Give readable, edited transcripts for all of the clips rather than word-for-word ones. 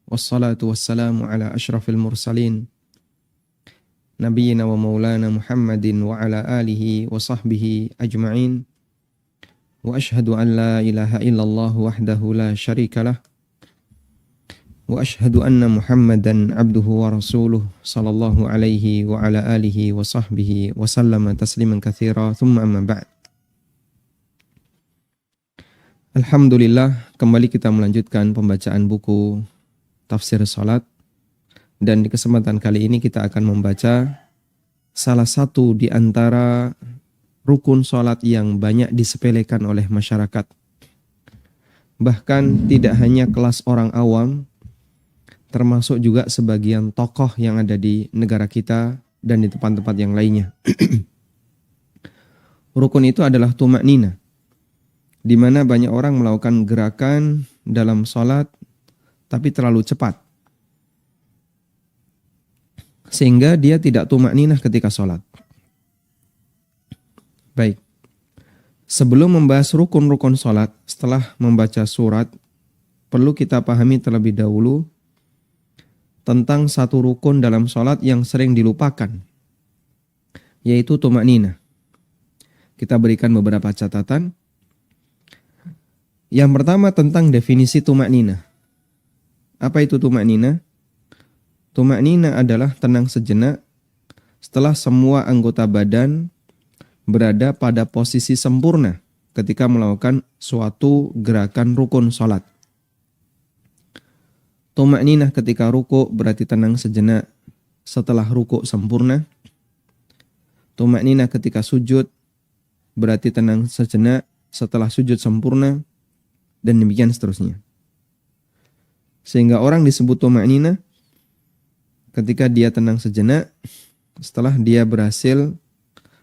Wassalatu wassalamu ala ashrafil mursalin Nabiyyina wa maulana Muhammadin wa ala alihi wa sahbihi ajma'in. Wa ashhadu an la ilaha illallah wahdahu la syarikalah. Wa ashhadu anna Muhammadan abduhu wa rasuluh sallallahu alaihi wa ala alihi wa sahbihi wa sallama tasliman katsira. Thumma amma ba'd. Alhamdulillah, kembali kita melanjutkan pembacaan buku Tafsir Salat, dan di kesempatan kali ini kita akan membaca salah satu di antara rukun salat yang banyak disepelekan oleh masyarakat. Bahkan tidak hanya kelas orang awam, termasuk juga sebagian tokoh yang ada di negara kita dan di tempat-tempat yang lainnya. Rukun itu adalah tumaknina, di mana banyak orang melakukan gerakan dalam salat tapi terlalu cepat, sehingga dia tidak tumakninah ketika salat. Baik, sebelum membahas rukun-rukun salat, setelah membaca surat, perlu kita pahami terlebih dahulu tentang satu rukun dalam salat yang sering dilupakan, yaitu tumakninah. Kita berikan beberapa catatan. Yang pertama tentang definisi tumakninah. Apa itu tumakninah? Tumakninah adalah tenang sejenak setelah semua anggota badan berada pada posisi sempurna ketika melakukan suatu gerakan rukun salat. Tumakninah ketika ruku berarti tenang sejenak setelah ruku sempurna. Tumakninah ketika sujud berarti tenang sejenak setelah sujud sempurna. Dan demikian seterusnya. Sehingga orang disebut tumakninah ketika dia tenang sejenak setelah dia berhasil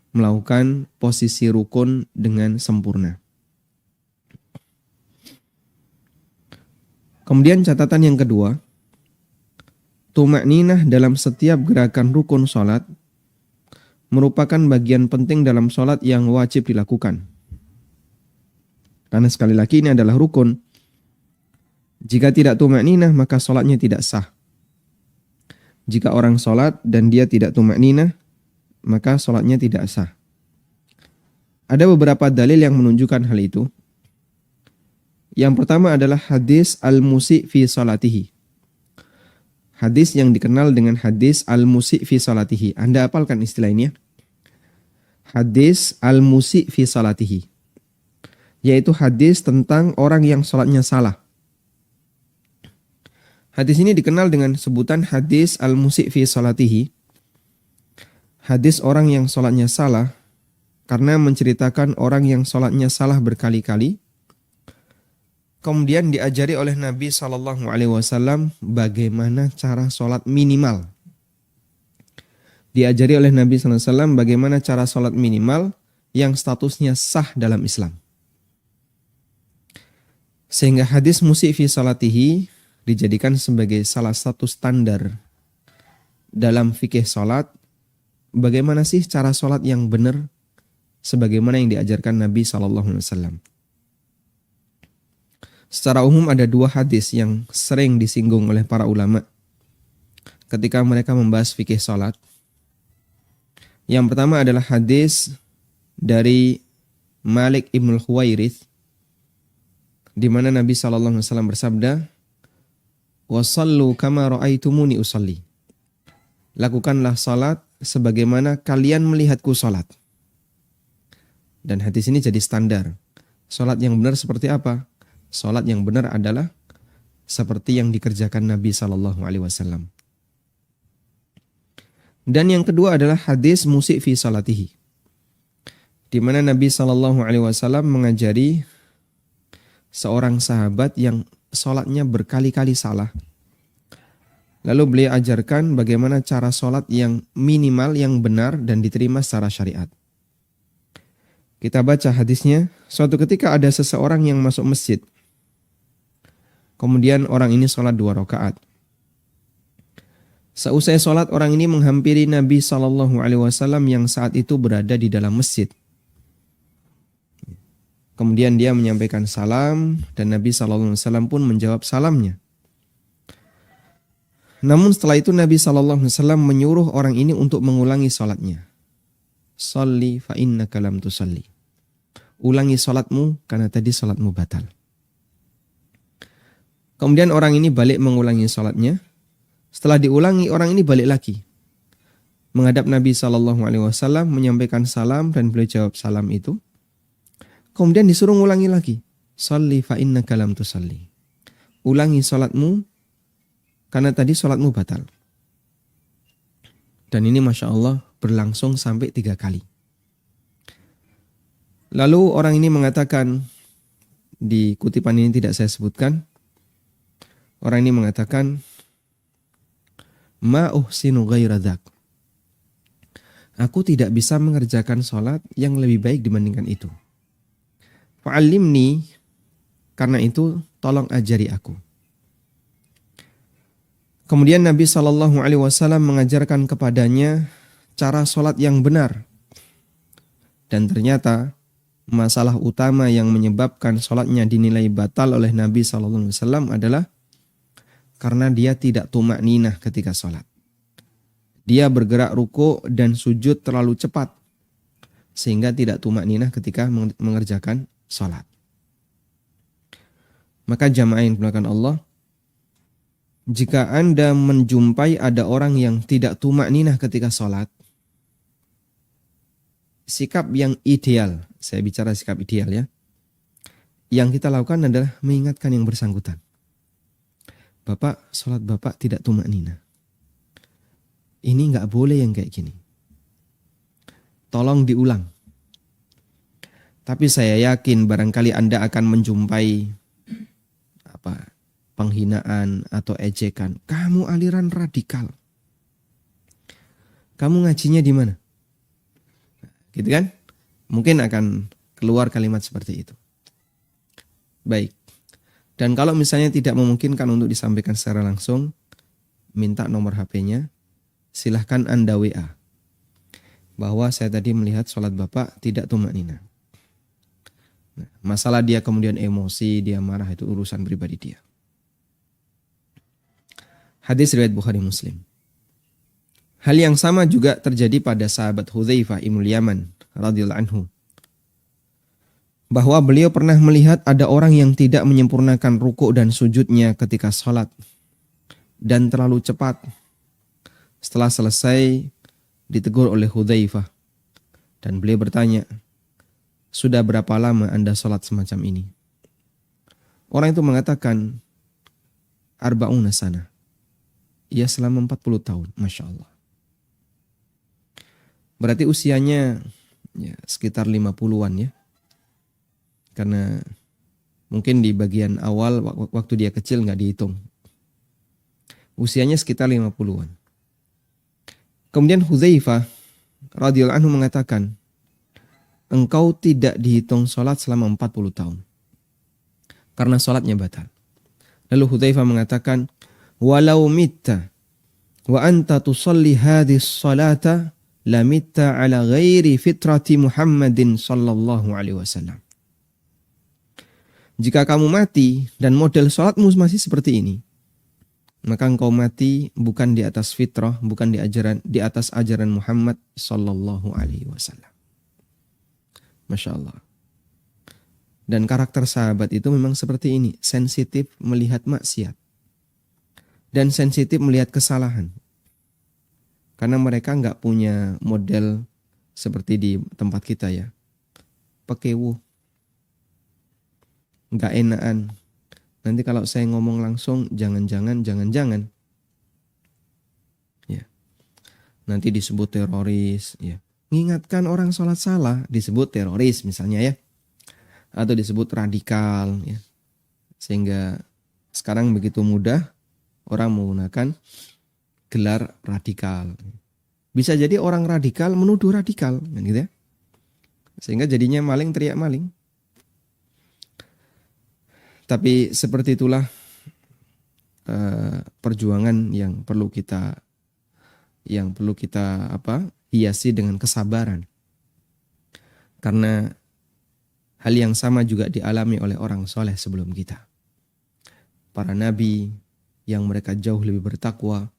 melakukan posisi rukun dengan sempurna. Kemudian catatan yang kedua, tumakninah dalam setiap gerakan rukun salat merupakan bagian penting dalam salat yang wajib dilakukan. Karena sekali lagi ini adalah rukun. Jika tidak tumakninah maka salatnya tidak sah. Jika orang salat dan dia tidak tumakninah maka salatnya tidak sah. Ada beberapa dalil yang menunjukkan hal itu. Yang pertama adalah hadis al-musi' fi salatihi. Hadis yang dikenal dengan hadis al-musi' fi salatihi. Anda hafalkan istilah ini ya. Hadis al-musi' fi salatihi, yaitu hadis tentang orang yang salatnya salah. Hadis ini dikenal dengan sebutan hadis al-musi' fi salatihi. Hadis orang yang salatnya salah, karena menceritakan orang yang salatnya salah berkali-kali. Kemudian diajari oleh Nabi SAW bagaimana cara salat minimal. Diajari oleh Nabi SAW bagaimana cara salat minimal yang statusnya sah dalam Islam. Sehingga hadis musi' fi salatihi dijadikan sebagai salah satu standar dalam fikih salat. Bagaimana sih cara salat yang benar sebagaimana yang diajarkan Nabi SAW. Secara umum ada dua hadis yang sering disinggung oleh para ulama ketika mereka membahas fikih salat. Yang pertama adalah hadis dari Malik ibn Khuwairith, di mana Nabi SAW bersabda, "Wasallu kama ra'aitumuni usalli." Lakukanlah salat sebagaimana kalian melihatku salat. Dan hadis ini jadi standar. Salat yang benar seperti apa? Salat yang benar adalah seperti yang dikerjakan Nabi SAW. Dan yang kedua adalah hadis musi' fi salatihi, di mana Nabi SAW mengajari seorang sahabat yang sholatnya berkali-kali salah. Lalu beliau ajarkan bagaimana cara sholat yang minimal, yang benar dan diterima secara syariat. Kita baca hadisnya. Suatu ketika ada seseorang yang masuk masjid. Kemudian orang ini sholat 2 rakaat. Seusai sholat orang ini menghampiri Nabi SAW yang saat itu berada di dalam masjid. Kemudian dia menyampaikan salam dan Nabi SAW pun menjawab salamnya. Namun setelah itu Nabi SAW menyuruh orang ini untuk mengulangi sholatnya. Sholli fa innaka lam tusalli. Ulangi sholatmu karena tadi sholatmu batal. Kemudian orang ini balik mengulangi sholatnya. Setelah diulangi, orang ini balik lagi menghadap Nabi SAW, menyampaikan salam, dan beliau jawab salam itu. Kemudian disuruh ngulangi lagi. Sholli fa innaka lam tusalli. Ulangi sholatmu karena tadi sholatmu batal. Dan ini Masya Allah berlangsung sampai 3 kali. Lalu orang ini mengatakan, di kutipan ini tidak saya sebutkan, orang ini mengatakan, ma uhsinu ghaira dzak. Aku tidak bisa mengerjakan sholat yang lebih baik dibandingkan itu. Fa'allimni, karena itu tolong ajari aku. Kemudian Nabi SAW mengajarkan kepadanya cara sholat yang benar. Dan ternyata masalah utama yang menyebabkan sholatnya dinilai batal oleh Nabi SAW adalah karena dia tidak tumakninah ketika sholat. Dia bergerak ruku dan sujud terlalu cepat sehingga tidak tumakninah ketika mengerjakan sholat. Maka jamaah yang dimuliakan Allah, jika Anda menjumpai ada orang yang tidak tumakninah ketika sholat, sikap yang ideal, saya bicara sikap ideal ya, yang kita lakukan adalah mengingatkan yang bersangkutan. Bapak, sholat Bapak tidak tumakninah. Ini nggak boleh yang kayak gini. Tolong diulang. Tapi saya yakin barangkali Anda akan menjumpai penghinaan atau ejekan. Kamu aliran radikal. Kamu ngajinya di mana? Gitu kan? Mungkin akan keluar kalimat seperti itu. Baik. Dan kalau misalnya tidak memungkinkan untuk disampaikan secara langsung, minta nomor HP-nya. Silahkan Anda WA. Bahwa saya tadi melihat sholat Bapak tidak tumakninah. Nah, masalah dia kemudian emosi, dia marah, itu urusan pribadi dia. Hadis riwayat Bukhari Muslim. Hal yang sama juga terjadi pada sahabat Hudzaifah Ibnul Yaman radhiyallahu anhu. Bahwa beliau pernah melihat ada orang yang tidak menyempurnakan rukuk dan sujudnya ketika sholat. Dan terlalu cepat. Setelah selesai ditegur oleh Hudzaifah. Dan beliau bertanya, sudah berapa lama Anda sholat semacam ini? Orang itu mengatakan, arba'una sana. Ia selama 40 tahun, Masya Allah. Berarti usianya ya, sekitar 50-an ya. Karena mungkin di bagian awal waktu dia kecil nggak dihitung. Usianya sekitar 50-an. Kemudian Hudzaifah radhiyallahu anhu mengatakan, engkau tidak dihitung sholat selama 40 tahun. Karena sholatnya batal. Lalu Hudzaifah mengatakan, walau mitta wa anta tusalli hadhihi sholata la mitta ala ghairi fitrati Muhammadin sallallahu alaihi wasallam. Jika kamu mati dan model sholatmu masih seperti ini, maka engkau mati bukan di atas fitrah, bukan di atas ajaran Muhammad sallallahu alaihi wasallam. Masya Allah. Dan karakter sahabat itu memang seperti ini, sensitif melihat maksiat dan sensitif melihat kesalahan. Karena mereka nggak punya model seperti di tempat kita ya, pekewu, nggak enakan. Nanti kalau saya ngomong langsung, jangan-jangan. Ya. Nanti disebut teroris. Ya. Mengingatkan orang sholat salah, disebut teroris misalnya ya. Atau disebut radikal. Ya. Sehingga sekarang begitu mudah orang menggunakan gelar radikal. Bisa jadi orang radikal menuduh radikal. Gitu ya. Sehingga jadinya maling teriak maling. Tapi seperti itulah perjuangan yang perlu kita hiasi dengan kesabaran. Karena hal yang sama juga dialami oleh orang soleh sebelum kita. Para nabi yang mereka jauh lebih bertakwa,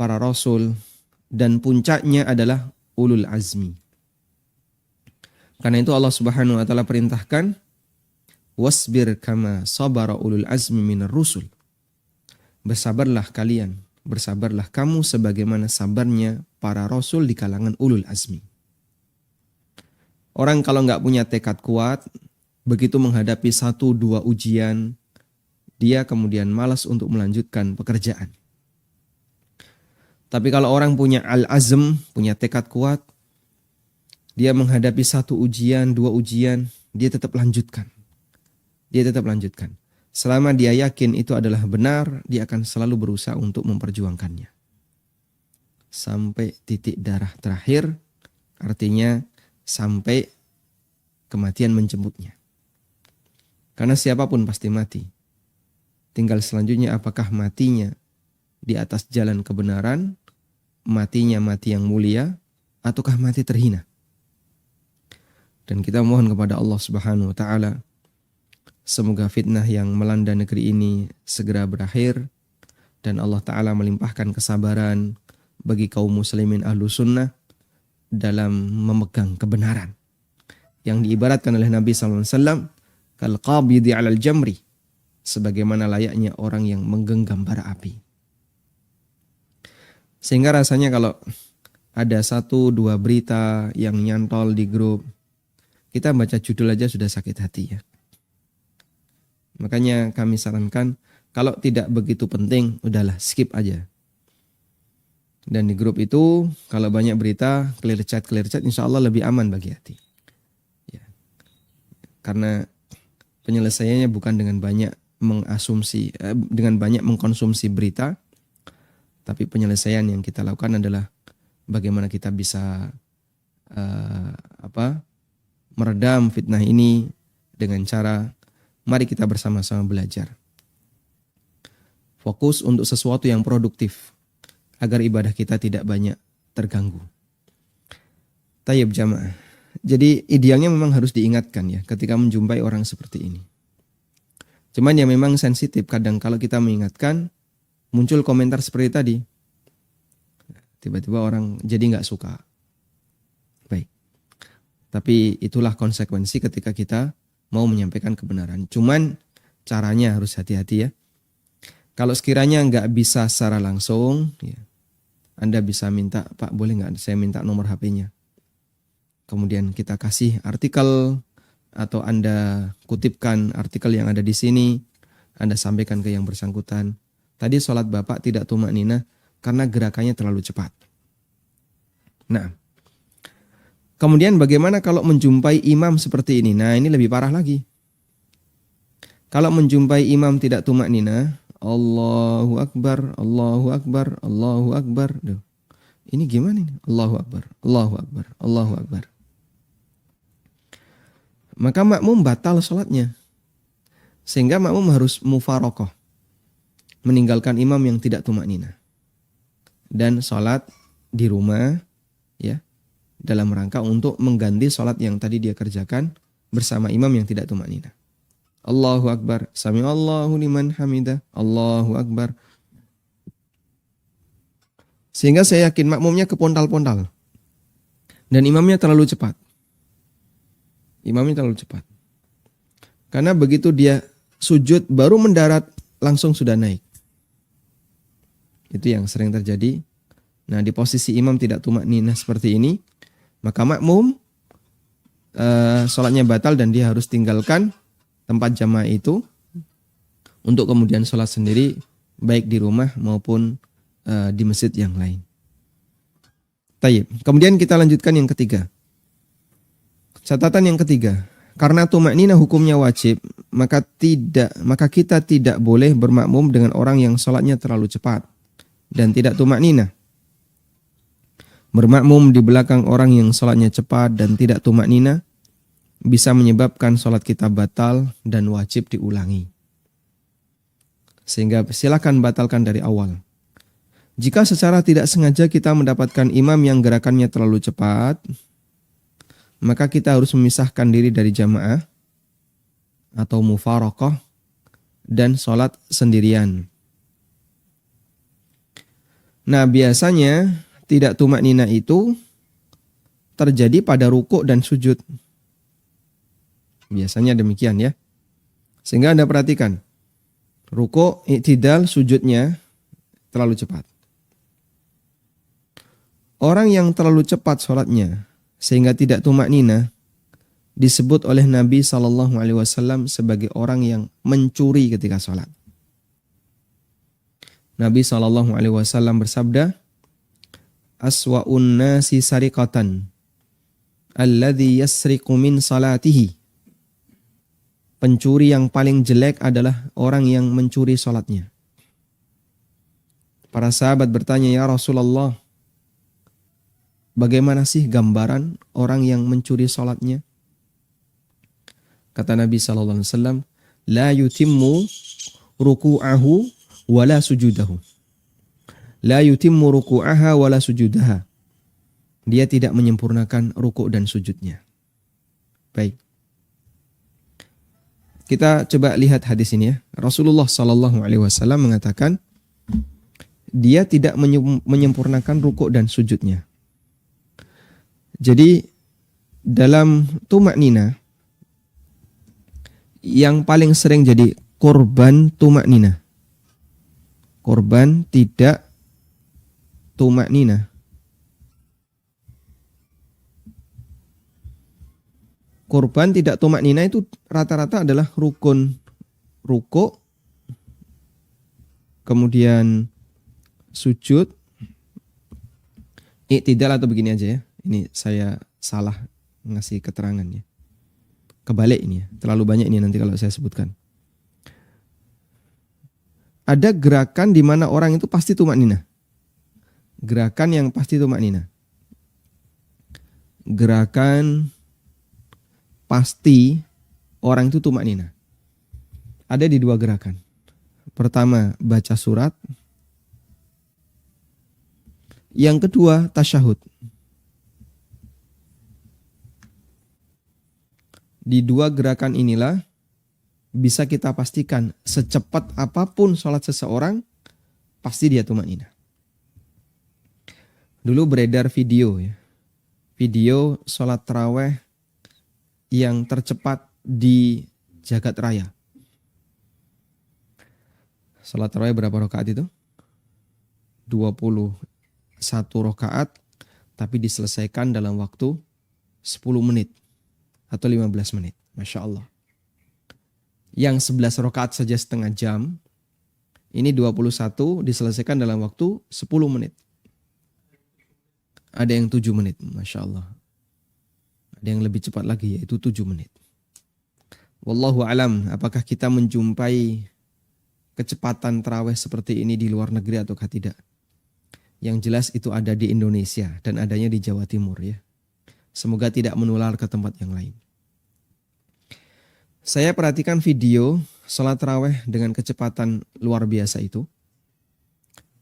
para rasul, dan puncaknya adalah ulul azmi. Karena itu Allah Subhanahu wa taala perintahkan, wasbir kama sabara ulul azmi minar rusul. Bersabarlah kalian, bersabarlah kamu sebagaimana sabarnya para rasul di kalangan ulul azmi. Orang kalau nggak punya tekad kuat, begitu menghadapi 1-2 ujian, dia kemudian malas untuk melanjutkan pekerjaan. Tapi kalau orang punya al-azm, punya tekad kuat, dia menghadapi 1 ujian, 2 ujian, dia tetap lanjutkan. Dia tetap lanjutkan. Selama dia yakin itu adalah benar, dia akan selalu berusaha untuk memperjuangkannya. Sampai titik darah terakhir, artinya sampai kematian menjemputnya. Karena siapapun pasti mati. Tinggal selanjutnya apakah matinya di atas jalan kebenaran, matinya mati yang mulia, ataukah mati terhina. Dan kita mohon kepada Allah Subhanahu wa taala, semoga fitnah yang melanda negeri ini segera berakhir dan Allah taala melimpahkan kesabaran bagi kaum muslimin ahlu sunnah dalam memegang kebenaran yang diibaratkan oleh Nabi SAW kal qabidi 'alal jamri, sebagaimana layaknya orang yang menggenggam bara api. Sehingga rasanya kalau ada 1-2 berita yang nyantol di grup, kita baca judul aja sudah sakit hati ya. Makanya kami sarankan kalau tidak begitu penting, udahlah skip aja. Dan di grup itu kalau banyak berita, clear chat, insya Allah lebih aman bagi hati. Ya. Karena penyelesaiannya bukan dengan banyak dengan banyak mengkonsumsi berita, tapi penyelesaian yang kita lakukan adalah bagaimana kita bisa meredam fitnah ini dengan cara mari kita bersama-sama belajar. Fokus untuk sesuatu yang produktif agar ibadah kita tidak banyak terganggu. Tayyib jamaah. Jadi idealnya memang harus diingatkan ya ketika menjumpai orang seperti ini. Cuman ya memang sensitif kadang kalau kita mengingatkan muncul komentar seperti tadi. Tiba-tiba orang jadi nggak suka. Baik. Tapi itulah konsekuensi ketika kita mau menyampaikan kebenaran. Cuman caranya harus hati-hati ya. Kalau sekiranya nggak bisa secara langsung, ya, Anda bisa minta, Pak boleh nggak saya minta nomor HP-nya. Kemudian kita kasih artikel atau Anda kutipkan artikel yang ada di sini, Anda sampaikan ke yang bersangkutan. Tadi sholat Bapak tidak tumakninah karena gerakannya terlalu cepat. Nah, kemudian bagaimana kalau menjumpai imam seperti ini? Nah, ini lebih parah lagi. Kalau menjumpai imam tidak tumakninah, Allahu Akbar, Allahu Akbar, Allahu Akbar. Duh, ini gimana ini? Allahu Akbar, Allahu Akbar, Allahu Akbar. Maka makmum batal sholatnya. Sehingga makmum harus mufarokoh. Meninggalkan imam yang tidak tumakninah. Dan sholat di rumah, ya, dalam rangka untuk mengganti sholat yang tadi dia kerjakan bersama imam yang tidak tumakninah. Allahu Akbar, sami'allahu liman hamidah, Allahu Akbar. Sehingga saya yakin makmumnya kepontal-pontal. Dan imamnya terlalu cepat. Imamnya terlalu cepat. Karena begitu dia sujud baru mendarat langsung sudah naik. Itu yang sering terjadi. Nah, di posisi imam tidak tumakninah seperti ini, maka makmum sholatnya batal dan dia harus tinggalkan tempat jamaah itu untuk kemudian sholat sendiri baik di rumah maupun di masjid yang lain. Tayyib. Kemudian kita lanjutkan yang ketiga. Catatan yang ketiga, karena tumakninah hukumnya wajib, maka kita tidak boleh bermakmum dengan orang yang sholatnya terlalu cepat dan tidak tumakninah. Bermakmum di belakang orang yang sholatnya cepat dan tidak tumakninah bisa menyebabkan sholat kita batal dan wajib diulangi. Sehingga silakan batalkan dari awal. Jika secara tidak sengaja kita mendapatkan imam yang gerakannya terlalu cepat, maka kita harus memisahkan diri dari jamaah atau mufarokoh dan sholat sendirian. Nah, biasanya tidak tumak nina itu terjadi pada rukuk dan sujud. Biasanya demikian ya. Sehingga Anda perhatikan, rukuk, i'tidal, sujudnya terlalu cepat. Orang yang terlalu cepat sholatnya sehingga tidak tumak nina disebut oleh Nabi SAW sebagai orang yang mencuri ketika sholat. Nabi SAW bersabda, aswa'un nasi sariqatan alladhi yasriqu min salatihi. Pencuri yang paling jelek adalah orang yang mencuri sholatnya. Para sahabat bertanya, ya Rasulullah, bagaimana sih gambaran orang yang mencuri sholatnya? Kata Nabi SAW, la yutimmu ruku'ahu wala sujudahu. La yutimmu ruku'aha wala sujudaha. Dia tidak menyempurnakan rukuk dan sujudnya. Baik. Kita coba lihat hadis ini ya. Rasulullah SAW mengatakan dia tidak menyempurnakan rukuk dan sujudnya. Jadi dalam tumak nina yang paling sering jadi korban tumak nina. Korban tidak tumak nina. Korban tidak tumak nina itu rata-rata adalah rukun rukuk, kemudian sujud, i'tidal atau begini aja ya. Ini saya salah ngasih keterangannya. Kebalik ini ya, terlalu banyak ini nanti kalau saya sebutkan. Ada gerakan di mana orang itu pasti tumak nina. Gerakan yang pasti tumak nina. Gerakan pasti orang itu tumak nina. Ada di dua gerakan. Pertama, baca surat. Yang kedua, tasyahud. Di dua gerakan inilah bisa kita pastikan secepat apapun sholat seseorang, pasti dia tumak nina. Dulu beredar video ya. Video sholat taraweh yang tercepat di jagat raya. Salat tarawih berapa rakaat itu? 21 rakaat, tapi diselesaikan dalam waktu 10 menit atau 15 menit. Masya Allah. Yang 11 rakaat saja setengah jam, ini 21 diselesaikan dalam waktu 10 menit. Ada yang 7 menit, Masya Allah. Ada yang lebih cepat lagi, yaitu 7 menit. Wallahu alam, apakah kita menjumpai kecepatan tarawih seperti ini di luar negeri ataukah tidak? Yang jelas itu ada di Indonesia dan adanya di Jawa Timur ya. Semoga tidak menular ke tempat yang lain. Saya perhatikan video salat tarawih dengan kecepatan luar biasa itu.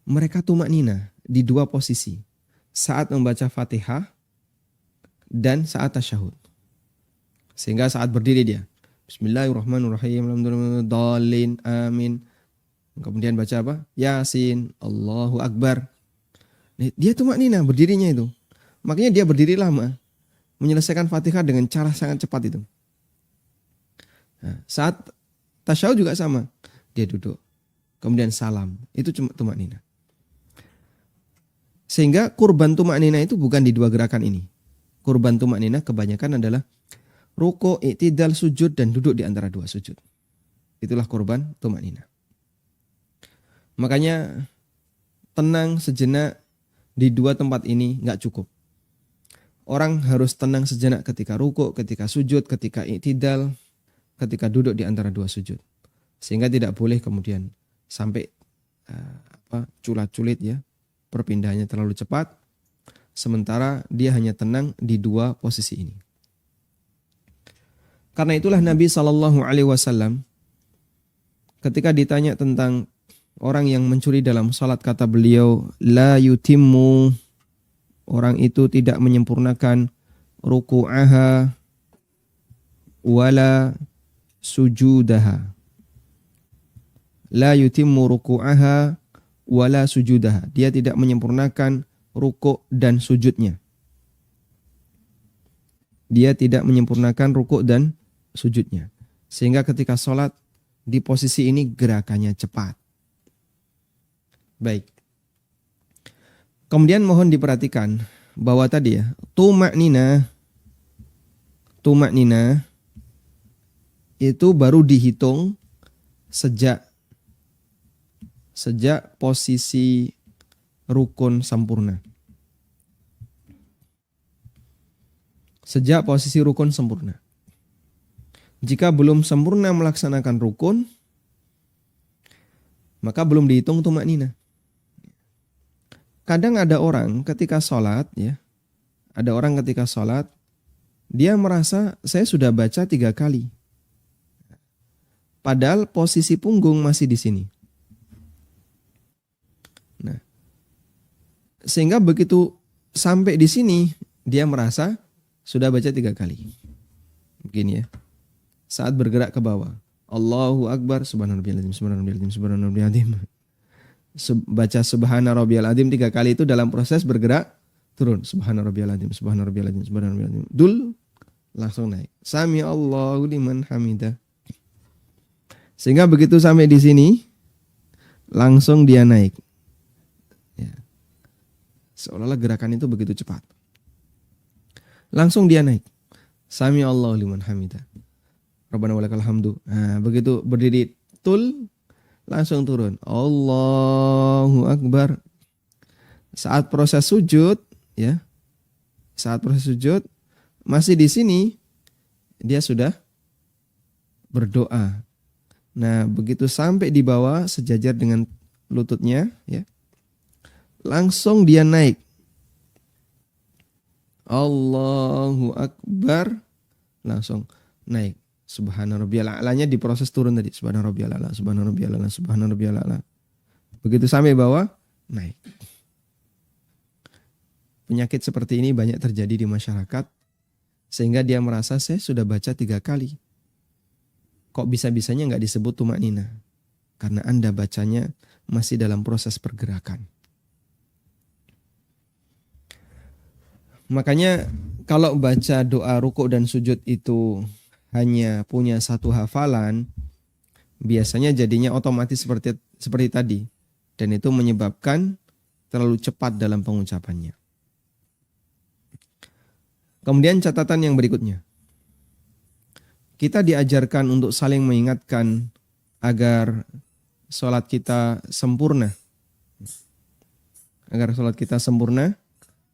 Mereka tumak nina di dua posisi. Saat membaca Fatihah dan saat tasyahud. Sehingga saat berdiri dia, Bismillahirrahmanirrahim, alhamdulillah, amin. Kemudian baca apa? Yasin, Allahu Akbar. Dia tumak nina berdirinya itu. Makanya dia berdiri lama. Menyelesaikan Fatihah dengan cara sangat cepat itu. Nah, saat tasyahud juga sama. Dia duduk. Kemudian salam. Itu cuma tumak nina. Sehingga kurban tumak nina itu bukan di dua gerakan ini. Kurban tumak nina kebanyakan adalah ruku, i'tidal, sujud, dan duduk di antara dua sujud. Itulah kurban tumak nina. Makanya tenang sejenak di dua tempat ini nggak cukup. Orang harus tenang sejenak ketika ruku, ketika sujud, ketika i'tidal, ketika duduk di antara dua sujud. Sehingga tidak boleh kemudian sampai culat-culit ya. Perpindahannya terlalu cepat. Sementara dia hanya tenang di dua posisi ini. Karena itulah Nabi SAW ketika ditanya tentang orang yang mencuri dalam salat, kata beliau, la yutimmu, orang itu tidak menyempurnakan ruku'aha wala sujudaha. La yutimmu ruku'aha wala sujudaha. Dia tidak menyempurnakan rukuk dan sujudnya. Dia tidak menyempurnakan rukuk dan sujudnya. Sehingga ketika sholat di posisi ini gerakannya cepat. Baik. Kemudian mohon diperhatikan bahwa tadi ya, tuma'nina itu baru dihitung sejak posisi rukun sempurna. Sejak posisi rukun sempurna. Jika belum sempurna melaksanakan rukun, maka belum dihitung tuma'nina. Kadang ada orang ketika sholat, ya, dia merasa saya sudah baca 3 kali. Padahal posisi punggung masih di sini. Nah, sehingga begitu sampai di sini, dia merasa sudah baca 3 kali. Begini ya. Saat bergerak ke bawah, Allahu Akbar, subhanarabbiyal azim, subhanarabbiyal azim, subhanarabbiyal azim. Baca subhana rabbiyal azim 3 kali itu dalam proses bergerak turun. Subhana rabbiyal azim, subhana rabbiyal azim, subhana rabbiyal azim. Dul langsung naik. Sami Allahu liman hamidah. Sehingga begitu sampai di sini langsung dia naik. Ya. Seolah-olah gerakan itu begitu cepat. Langsung dia naik. Sami Allahu liman hamidah. Rabbana walakal hamdu. Nah, begitu berdiri tul langsung turun. Allahu Akbar. Saat proses sujud, ya. Saat proses sujud masih di sini dia sudah berdoa. Nah, begitu sampai di bawah sejajar dengan lututnya, ya. Langsung dia naik. Allahu Akbar. Langsung naik. Subhana rabbiyal a'lanya diproses turun tadi. Subhana rabbiyal a'la, subhana rabbiyal a'la, subhana rabbiyal a'la. Begitu sampai bawah, naik. Penyakit seperti ini banyak terjadi di masyarakat. Sehingga dia merasa saya sudah baca 3 kali. Kok bisa-bisanya nggak disebut tuma'nina? Karena Anda bacanya masih dalam proses pergerakan. Makanya kalau baca doa rukuk dan sujud itu hanya punya 1 hafalan, biasanya jadinya otomatis seperti tadi. Dan itu menyebabkan terlalu cepat dalam pengucapannya. Kemudian catatan yang berikutnya. Kita diajarkan untuk saling mengingatkan agar sholat kita sempurna.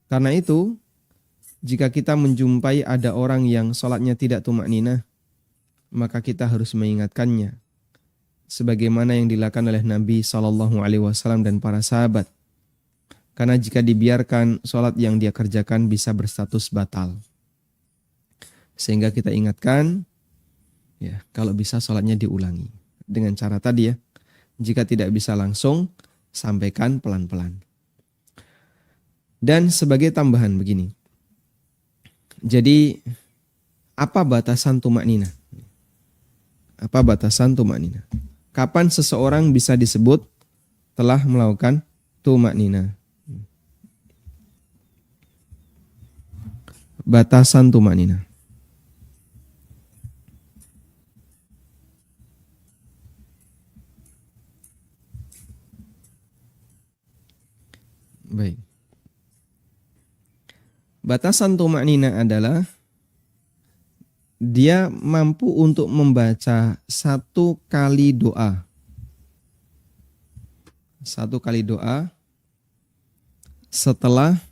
Karena itu, jika kita menjumpai ada orang yang sholatnya tidak tuma'ninah, maka kita harus mengingatkannya. Sebagaimana yang dilakukan oleh Nabi SAW dan para sahabat. Karena jika dibiarkan, sholat yang dia kerjakan bisa berstatus batal. Sehingga kita ingatkan, ya, kalau bisa sholatnya diulangi. Dengan cara tadi ya, jika tidak bisa langsung, sampaikan pelan-pelan. Dan sebagai tambahan begini. Jadi, apa batasan tuma'ninah? Kapan seseorang bisa disebut telah melakukan tuma'ninah? Batasan tuma'ninah. Baik. Batasan tuma'ninah adalah dia mampu untuk membaca 1 kali doa. 1 kali doa setelah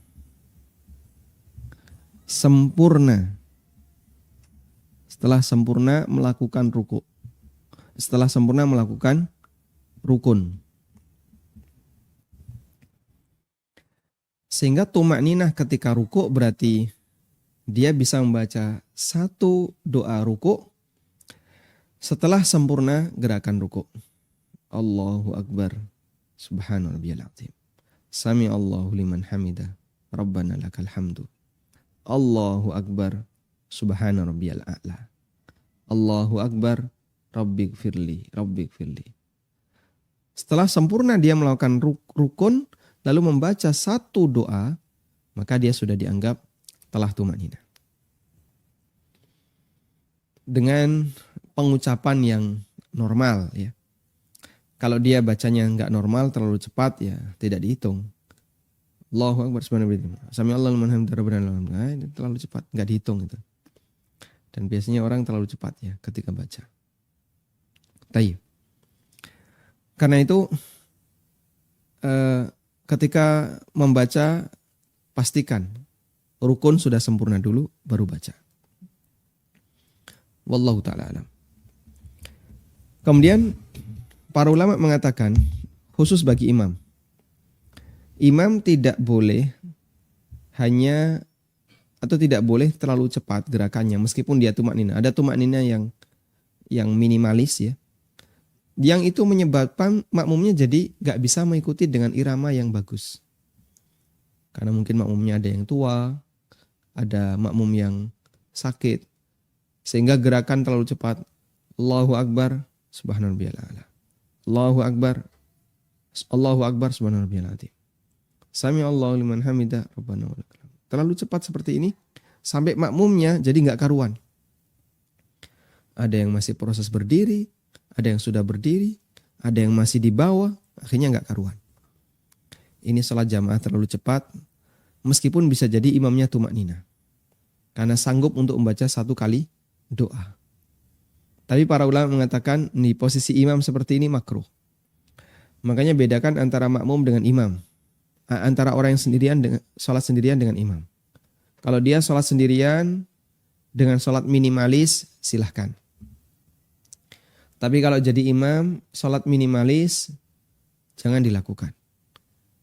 sempurna. Setelah sempurna melakukan rukuk. Setelah sempurna melakukan rukun. Sehingga tuma'ninah ketika rukuk berarti dia bisa membaca 1 doa rukuk setelah sempurna gerakan rukuk. Allahu Akbar. Subhana rabbiyal azim. Sami Allahu liman hamidah. Rabbana lakal hamdu. Allahu Akbar. Subhana rabbiyal a'la. Allahu Akbar. Rabbighfirli. Setelah sempurna dia melakukan rukun, lalu membaca satu doa, maka dia sudah dianggap telah tumakninah. Dengan pengucapan yang normal ya. Kalau dia bacanya nggak normal, terlalu cepat ya tidak dihitung. Allahu Akbar Sami Allahu liman hamidah rabbana lakal hamd. Itu terlalu cepat, nggak dihitung itu. Dan biasanya orang terlalu cepat ya ketika baca. Tayyib. Karena itu ketika membaca pastikan rukun sudah sempurna dulu baru baca. Wallahu ta'ala alam. Kemudian para ulama mengatakan khusus bagi imam. Imam tidak boleh tidak boleh terlalu cepat gerakannya meskipun dia tumakninah. Ada tumakninah yang minimalis ya. Yang itu menyebabkan makmumnya jadi gak bisa mengikuti dengan irama yang bagus. Karena mungkin makmumnya ada yang tua, ada makmum yang sakit. Sehingga gerakan terlalu cepat. Allahu Akbar, subhanarabbiyal a'la. Allahu Akbar subhanarabbiyal azim. Sami Allahu liman hamidah rabbana wa lakal hamd. Terlalu cepat seperti ini sampai makmumnya jadi gak karuan. Ada yang masih proses berdiri, ada yang sudah berdiri, ada yang masih di bawah, akhirnya nggak karuan. Ini salat jamaah terlalu cepat, meskipun bisa jadi imamnya tumakninah. Karena sanggup untuk membaca satu kali doa. Tapi para ulama mengatakan, nih posisi imam seperti ini makruh. Makanya bedakan antara makmum dengan imam. Antara orang yang sholat sendirian dengan imam. Kalau dia sholat sendirian dengan sholat minimalis, silahkan. Tapi kalau jadi imam, sholat minimalis, jangan dilakukan.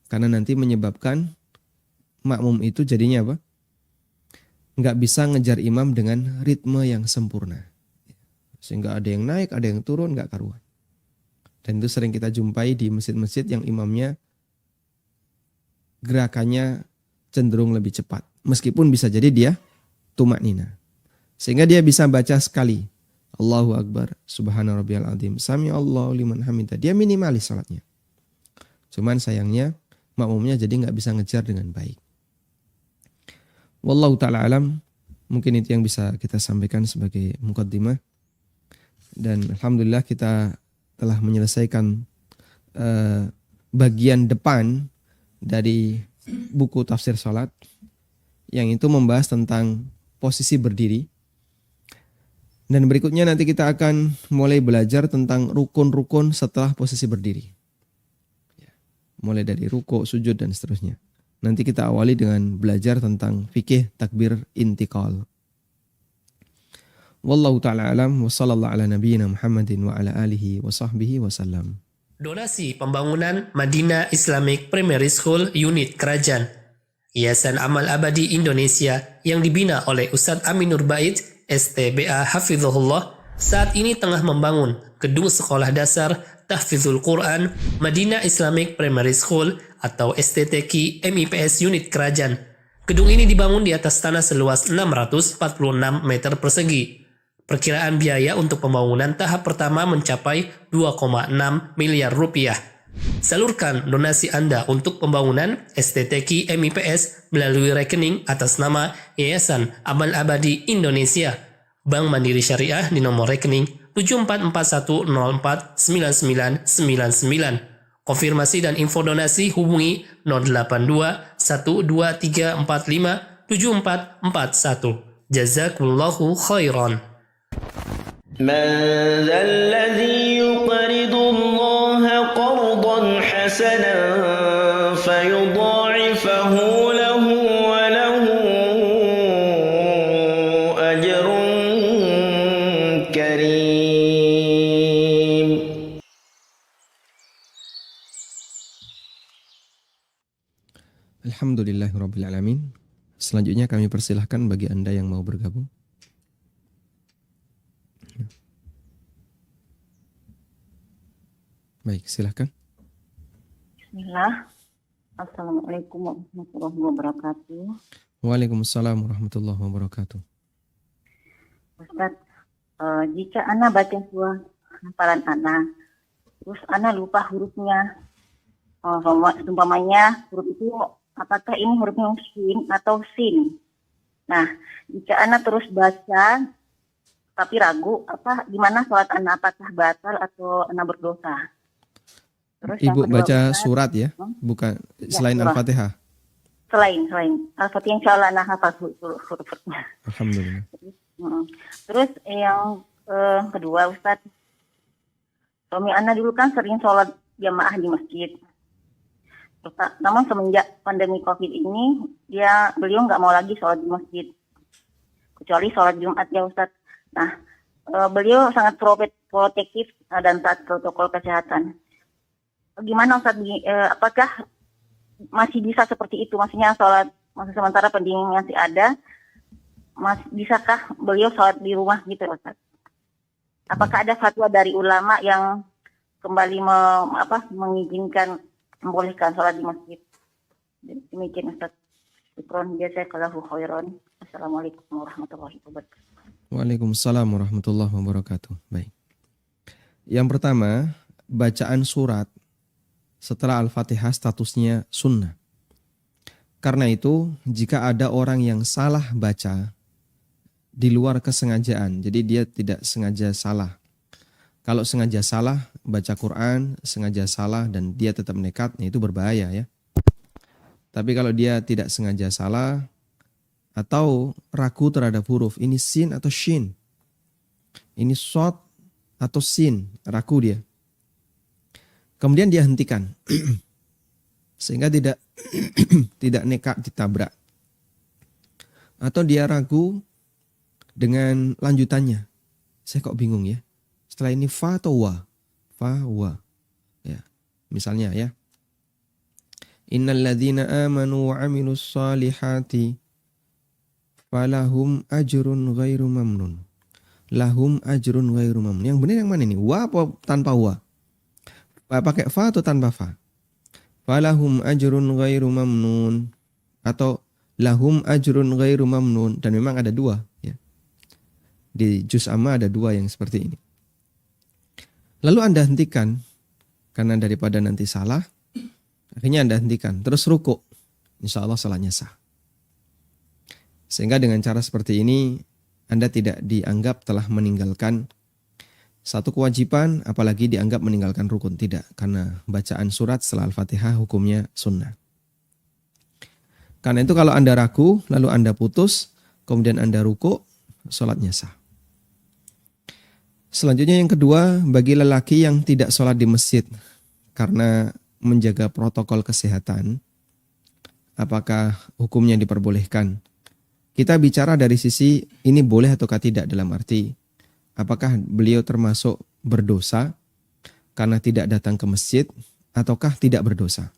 Karena nanti menyebabkan makmum itu jadinya apa? Nggak bisa ngejar imam dengan ritme yang sempurna. Sehingga ada yang naik, ada yang turun, nggak karuan. Dan itu sering kita jumpai di masjid-masjid yang imamnya gerakannya cenderung lebih cepat. Meskipun bisa jadi dia tumakninah. Sehingga dia bisa baca sekali. Allahu Akbar, subhana rabbiyal azim, sami Allahu liman hamidah. Dia minimalis salatnya. Cuman sayangnya makmumnya jadi nggak bisa ngejar dengan baik. Wallahu ta'ala alam. Mungkin itu yang bisa kita sampaikan sebagai muqaddimah. Dan alhamdulillah kita telah menyelesaikan bagian depan dari buku tafsir salat yang itu membahas tentang posisi berdiri. Dan berikutnya nanti kita akan mulai belajar tentang rukun-rukun setelah posisi berdiri. Mulai dari rukuk, sujud, dan seterusnya. Nanti kita awali dengan belajar tentang fikih takbir intiqal. Wallahu ta'ala alam wa sallallahu ala nabiyyina Muhammadin wa ala alihi wa sahbihi wa sallam. Donasi pembangunan Madinah Islamic Primary School Unit Kerajaan Yayasan Amal Abadi Indonesia yang dibina oleh Ustadz Aminur Bait STBA Hafizahullah saat ini tengah membangun gedung sekolah dasar Tahfizul Quran Madinah Islamic Primary School atau STTQ MIPS Unit Kerajaan. Gedung ini dibangun di atas tanah seluas 646 meter persegi. Perkiraan biaya untuk pembangunan tahap pertama mencapai 2,6 miliar rupiah. Salurkan donasi Anda untuk pembangunan STTQ MIPS melalui rekening atas nama Yayasan Amal Abadi Indonesia, Bank Mandiri Syariah di nomor rekening 7441049999. Konfirmasi dan info donasi hubungi 082 12345 7441. Jazakumullahu khairan. من ذا الذي يقرض الله قرضا حسنا فيضاعفه له وله أجر كريم. Alhamdulillahirabbil alamin. Selanjutnya kami persilahkan bagi Anda yang mau bergabung. Baik, silahkan. Bismillah. Assalamualaikum warahmatullahi wabarakatuh. Waalaikumsalam warahmatullahi wabarakatuh. Ustaz, jika Ana baca surah hafalan Ana, terus ana lupa hurufnya. Umpamanya huruf itu apakah ini hurufnya sin atau sin. Nah, jika ana terus baca tapi ragu, gimana sholat ana, apakah batal atau ana berdosa? Terus yang Ibu kedua, baca Ustaz, surat ya, bukan selain surah. Al-Fatihah. Selain Al-Fatihah insya Allah ana hafal huruf-hurufnya. Alhamdulillah. Terus yang kedua, Ustaz, suami ana dulu kan sering sholat jamaah di masjid. Namun semenjak pandemi COVID ini, beliau nggak mau lagi sholat di masjid, kecuali sholat Jumat ya Ustaz. Nah, beliau sangat protektif dan taat protokol kesehatan. Gimana Ustaz? Apakah masih bisa seperti itu? Maksudnya sholat, sementara pendingin masih ada, bisakah beliau sholat di rumah gitu Ustaz? Apakah ada fatwa dari ulama yang kembali mengizinkan, membolehkan sholat di masjid? Demikian Ustaz. Syukron jazakallahu khairan. Assalamualaikum warahmatullahi wabarakatuh. Waalaikumsalam warahmatullahi wabarakatuh. Baik. Yang pertama, bacaan surat setelah Al-Fatihah statusnya sunnah. Karena itu, jika ada orang yang salah baca di luar kesengajaan, jadi dia tidak sengaja salah. Kalau sengaja salah baca Quran, sengaja salah dan dia tetap nekat, itu berbahaya ya. Tapi kalau dia tidak sengaja salah atau ragu terhadap huruf, ini sin atau shin, ini shod atau sin, ragu dia. Kemudian dia hentikan sehingga tidak tidak nekat ditabrak. Atau dia ragu dengan lanjutannya. Saya kok bingung ya. Setelah ini fa atau wa? Fa wa. Ya. Misalnya ya. Innal ladzina amanu wa 'amilus solihati falahum ajrun ghairu mamnun. Lahum ajrun ghairu mamnun. Yang benar yang mana ini? Wa apa tanpa wa? Pakai fa atau tanpa fa? Falahum ajrun ghairu mamnun atau lahum ajrun ghairu mamnun, dan memang ada dua ya. Di juz amma ada dua yang seperti ini. Lalu Anda hentikan karena daripada nanti salah, akhirnya Anda hentikan terus ruku. Insya Allah salahnya sah. Sehingga dengan cara seperti ini Anda tidak dianggap telah meninggalkan satu kewajiban, apalagi dianggap meninggalkan rukun. Tidak, karena bacaan surat setelah Al-Fatihah hukumnya sunnah. Karena itu kalau Anda ragu, lalu Anda putus, kemudian Anda ruku, sholatnya sah. Selanjutnya yang kedua, bagi lelaki yang tidak sholat di masjid karena menjaga protokol kesehatan, apakah hukumnya diperbolehkan? Kita bicara dari sisi ini boleh ataukah tidak, dalam arti apakah beliau termasuk berdosa karena tidak datang ke masjid ataukah tidak berdosa.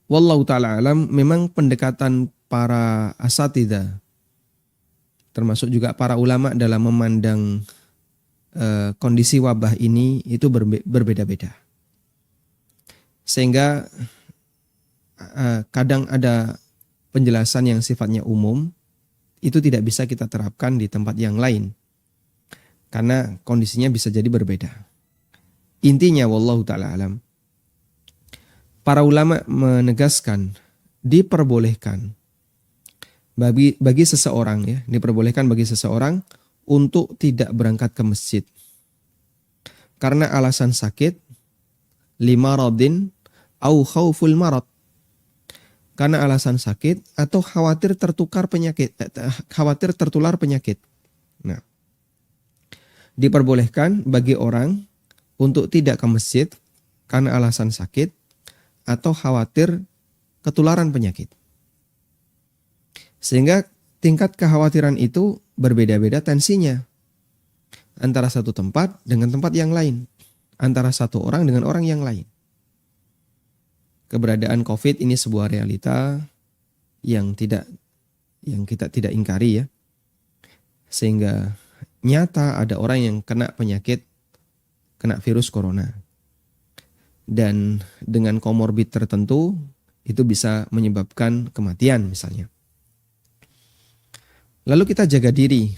Wallahu ta'ala alam, memang pendekatan para asatidzah termasuk juga para ulama dalam memandang kondisi wabah ini itu berbeda-beda. Sehingga kadang ada penjelasan yang sifatnya umum, itu tidak bisa kita terapkan di tempat yang lain. Karena kondisinya bisa jadi berbeda. Intinya wallahu ta'ala alam, para ulama menegaskan diperbolehkan bagi seseorang ya, diperbolehkan bagi seseorang untuk tidak berangkat ke masjid. Karena alasan sakit, limaradin au khauful marad. Karena alasan sakit atau khawatir tertular penyakit. Nah, diperbolehkan bagi orang untuk tidak ke masjid karena alasan sakit atau khawatir ketularan penyakit. Sehingga tingkat kekhawatiran itu berbeda-beda tensinya antara satu tempat dengan tempat yang lain, antara satu orang dengan orang yang lain. Keberadaan COVID ini sebuah realita yang kita tidak ingkari ya. Sehingga nyata ada orang yang kena virus corona. Dan dengan komorbid tertentu itu bisa menyebabkan kematian misalnya. Lalu kita jaga diri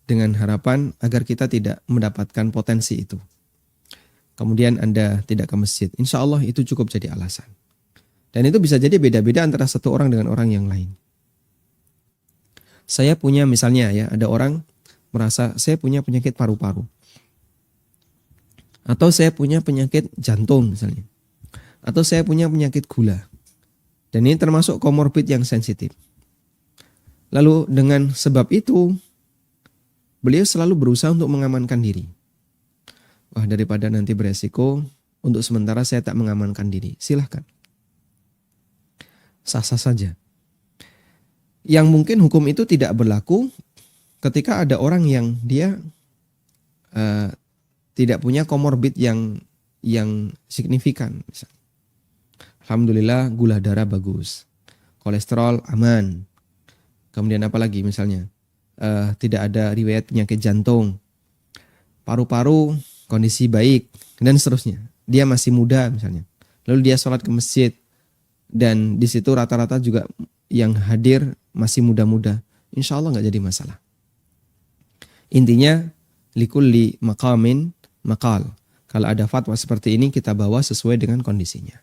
dengan harapan agar kita tidak mendapatkan potensi itu. kemudian Anda tidak ke masjid. Insya Allah itu cukup jadi alasan. Dan itu bisa jadi beda-beda antara satu orang dengan orang yang lain. Saya punya misalnya ya, ada orang merasa saya punya penyakit paru-paru. Atau saya punya penyakit jantung misalnya. Atau saya punya penyakit gula. Dan ini termasuk komorbid yang sensitif. Lalu dengan sebab itu, beliau selalu berusaha untuk mengamankan diri. Wah, daripada nanti beresiko, untuk sementara saya tak mengamankan diri. Silahkan. Sah-sah saja. Yang mungkin hukum itu tidak berlaku ketika ada orang yang dia tidak punya komorbid yang signifikan. Alhamdulillah gula darah bagus, kolesterol aman. Kemudian apa lagi misalnya? Tidak ada riwayat penyakit jantung, paru-paru kondisi baik, dan seterusnya. Dia masih muda misalnya. Lalu dia sholat ke masjid, dan di situ rata-rata juga yang hadir masih muda-muda. Insya Allah nggak jadi masalah. Intinya likulli maqamin maqal. Kalau ada fatwa seperti ini kita bawa sesuai dengan kondisinya.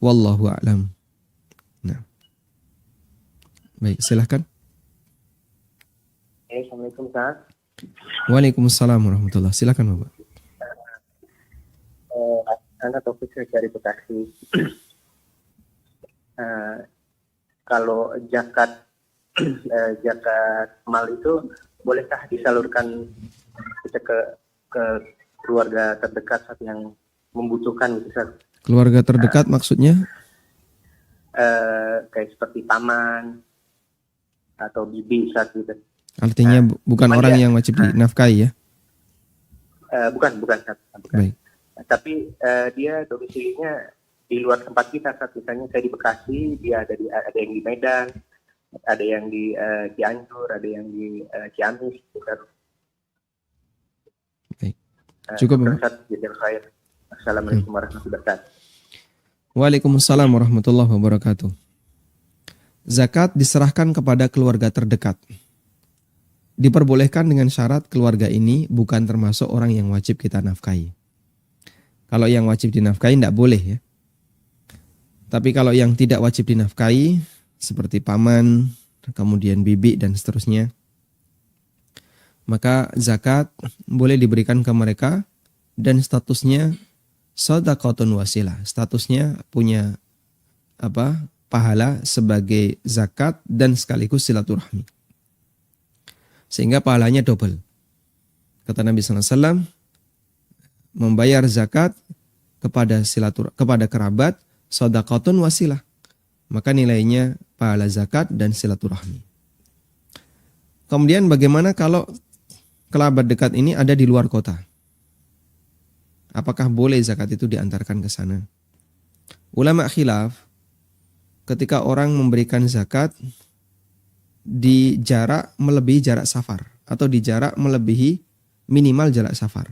Wallahu a'lam. Nah, baik, silahkan. Assalamualaikum Ustaz. Waalaikumsalam warahmatullahi. Silakan Bapak. Anda topik dari Bekasi. Kalau zakat mal itu bolehkah disalurkan kita ke keluarga terdekat saat yang membutuhkan gitu Ustaz? Keluarga terdekat maksudnya? Kayak seperti paman atau bibi Ustaz gitu. Artinya bukan orang yang wajib dinafkahi ya? Bukan Ustaz. Bukan. Baik. Tapi dia domisilinya di luar tempat kita saat misalnya saya di Bekasi, dia ada yang di Medan, ada yang di Cianjur, ada yang di Ciamis, gitu. Baik. Cukup Ustaz, Assalamualaikum warahmatullahi wabarakatuh. Waalaikumsalam warahmatullahi wabarakatuh. Zakat diserahkan kepada keluarga terdekat. Diperbolehkan dengan syarat keluarga ini bukan termasuk orang yang wajib kita nafkahi. Kalau yang wajib dinafkahi tidak boleh ya. Tapi kalau yang tidak wajib dinafkahi seperti paman, kemudian bibi dan seterusnya, maka zakat boleh diberikan ke mereka dan statusnya shadaqatun wasilah. Statusnya punya pahala sebagai zakat dan sekaligus silaturahmi. Sehingga pahalanya double. Kata Nabi sallallahu alaihi wasallam, membayar zakat kepada kerabat shadaqatun wasilah. Maka nilainya pahala zakat dan silaturahmi. Kemudian bagaimana kalau kerabat dekat ini ada di luar kota? Apakah boleh zakat itu diantarkan ke sana? Ulama khilaf ketika orang memberikan zakat di jarak melebihi jarak safar atau di jarak melebihi minimal jarak safar.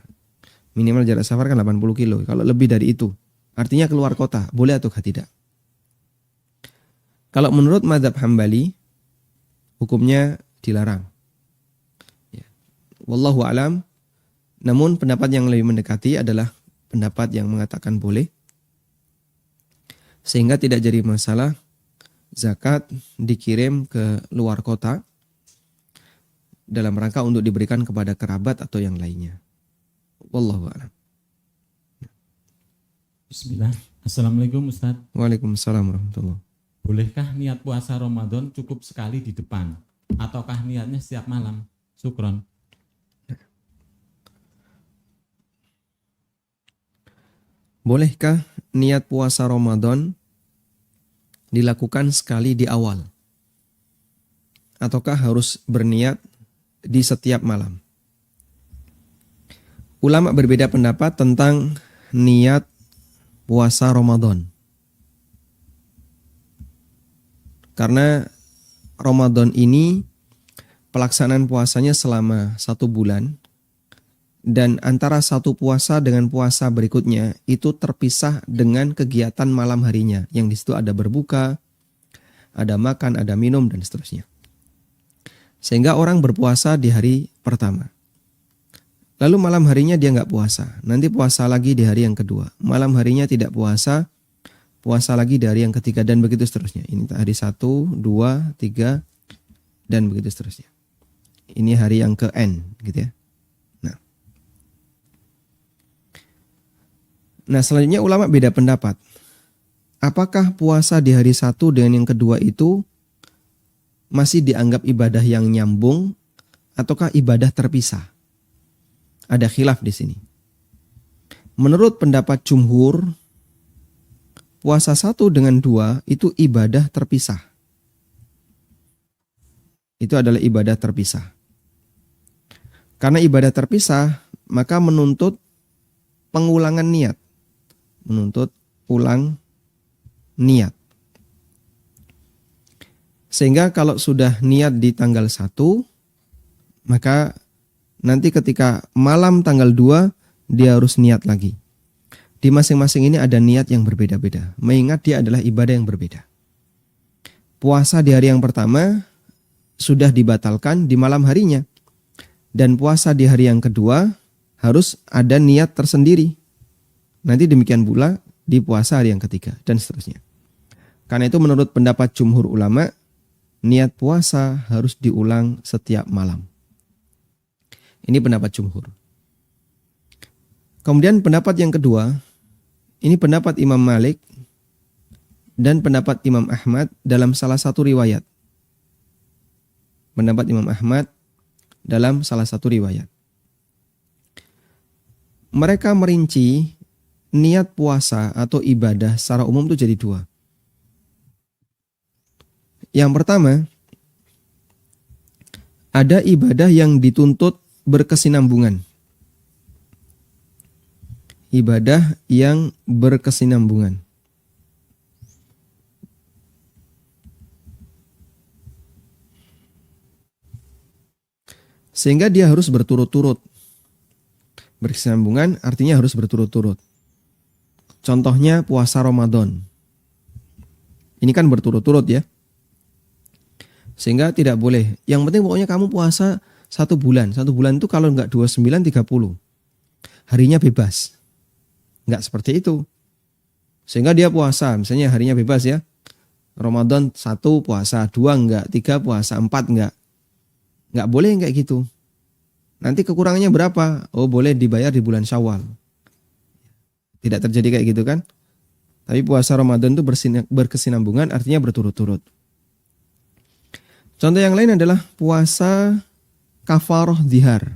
Minimal jarak safar kan 80 kilo. Kalau lebih dari itu, artinya keluar kota, boleh atau tidak? Kalau menurut mazhab Hambali, hukumnya dilarang. Ya. Wallahu alam. Namun pendapat yang lebih mendekati adalah pendapat yang mengatakan boleh. Sehingga tidak jadi masalah zakat dikirim ke luar kota dalam rangka untuk diberikan kepada kerabat atau yang lainnya. Wallahu a'lam. Bismillah. Assalamualaikum Ustaz. Waalaikumsalam warahmatullahi. Bolehkah niat puasa Ramadan cukup sekali di depan? Ataukah niatnya setiap malam? Syukron. Bolehkah niat puasa Ramadan dilakukan sekali di awal? Ataukah harus berniat di setiap malam? Ulama berbeda pendapat tentang niat puasa Ramadan. Karena Ramadan ini pelaksanaan puasanya selama 1 bulan. Dan antara satu puasa dengan puasa berikutnya itu terpisah dengan kegiatan malam harinya. Yang di situ ada berbuka, ada makan, ada minum, dan seterusnya. Sehingga orang berpuasa di hari pertama. Lalu malam harinya dia nggak puasa. Nanti puasa lagi di hari yang kedua. Malam harinya tidak puasa. Puasa lagi di hari yang ketiga. Dan begitu seterusnya. Ini hari 1, 2, 3. Dan begitu seterusnya. Ini hari yang ke N. Gitu ya. Nah selanjutnya ulama beda pendapat. Apakah puasa di hari 1 dengan yang kedua itu masih dianggap ibadah yang nyambung ataukah ibadah terpisah? Ada khilaf di sini. Menurut pendapat jumhur, puasa 1 dengan 2 itu ibadah terpisah. Itu adalah ibadah terpisah. Karena ibadah terpisah, maka menuntut pengulangan niat. Menuntut ulang niat. Sehingga kalau sudah niat di tanggal 1, maka nanti ketika malam tanggal 2, dia harus niat lagi. Di masing-masing ini ada niat yang berbeda-beda. Mengingat dia adalah ibadah yang berbeda. Puasa di hari yang pertama sudah dibatalkan di malam harinya. Dan puasa di hari yang kedua harus ada niat tersendiri. Nanti demikian pula di puasa hari yang ketiga dan seterusnya. Karena itu menurut pendapat jumhur ulama, niat puasa harus diulang setiap malam. Ini pendapat jumhur. Kemudian pendapat yang kedua, ini pendapat Imam Malik dan pendapat Imam Ahmad dalam salah satu riwayat. Pendapat Imam Ahmad dalam salah satu riwayat. Mereka merinci niat puasa atau ibadah secara umum itu jadi 2. Yang pertama, ada ibadah yang dituntut berkesinambungan. Ibadah yang berkesinambungan. Sehingga dia harus berturut-turut. Berkesinambungan artinya harus berturut-turut. Contohnya puasa Ramadan. Ini kan berturut-turut ya. Sehingga tidak boleh. Yang penting pokoknya kamu puasa 1 bulan. 1 bulan itu kalau enggak 29, 30. Harinya bebas. Enggak seperti itu. Sehingga dia puasa. Misalnya harinya bebas ya. Ramadan 1 puasa, 2 enggak, 3 puasa, 4 enggak. Enggak boleh kayak gitu. Nanti kekurangannya berapa? Oh boleh dibayar di bulan Syawal. Tidak terjadi kayak gitu kan. Tapi puasa Ramadan itu berkesinambungan artinya berturut-turut. Contoh yang lain adalah puasa kafaroh zihar.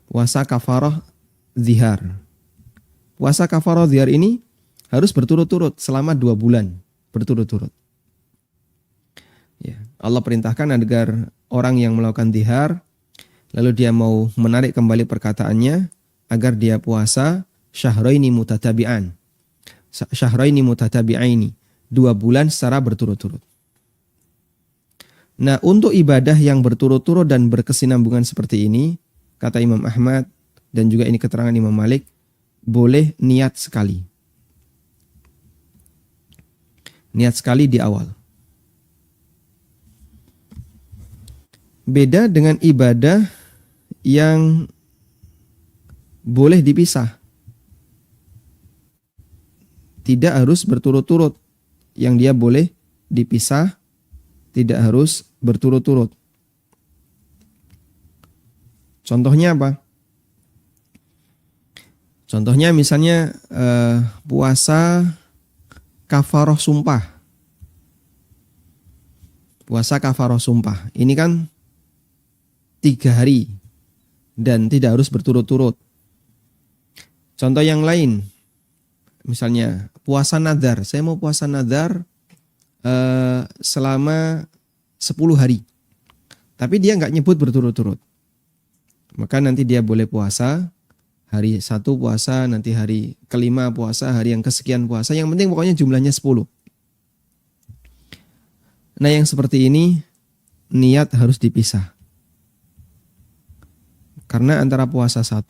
Puasa kafaroh zihar. Puasa kafaroh zihar ini harus berturut-turut selama 2 bulan. Berturut-turut. Ya, Allah perintahkan agar orang yang melakukan zihar, lalu dia mau menarik kembali perkataannya, agar dia puasa syahraini mutatabi'an. Syahraini mutatabi'aini. 2 bulan secara berturut-turut. Nah, untuk ibadah yang berturut-turut dan berkesinambungan seperti ini, kata Imam Ahmad dan juga ini keterangan Imam Malik, boleh niat sekali. Niat sekali di awal. Beda dengan ibadah yang boleh dipisah. Tidak harus berturut-turut. Yang dia boleh dipisah, tidak harus berturut-turut. Contohnya apa? Contohnya misalnya puasa kafaroh sumpah. Puasa kafaroh sumpah. Ini kan 3 hari dan tidak harus berturut-turut. Contoh yang lain, misalnya puasa nadar. Saya mau puasa nadar selama 10 hari. Tapi dia nggak nyebut berturut-turut. Maka nanti dia boleh puasa, hari 1 puasa, nanti hari kelima puasa, hari yang kesekian puasa. Yang penting pokoknya jumlahnya 10. Nah yang seperti ini, niat harus dipisah. Karena antara puasa 1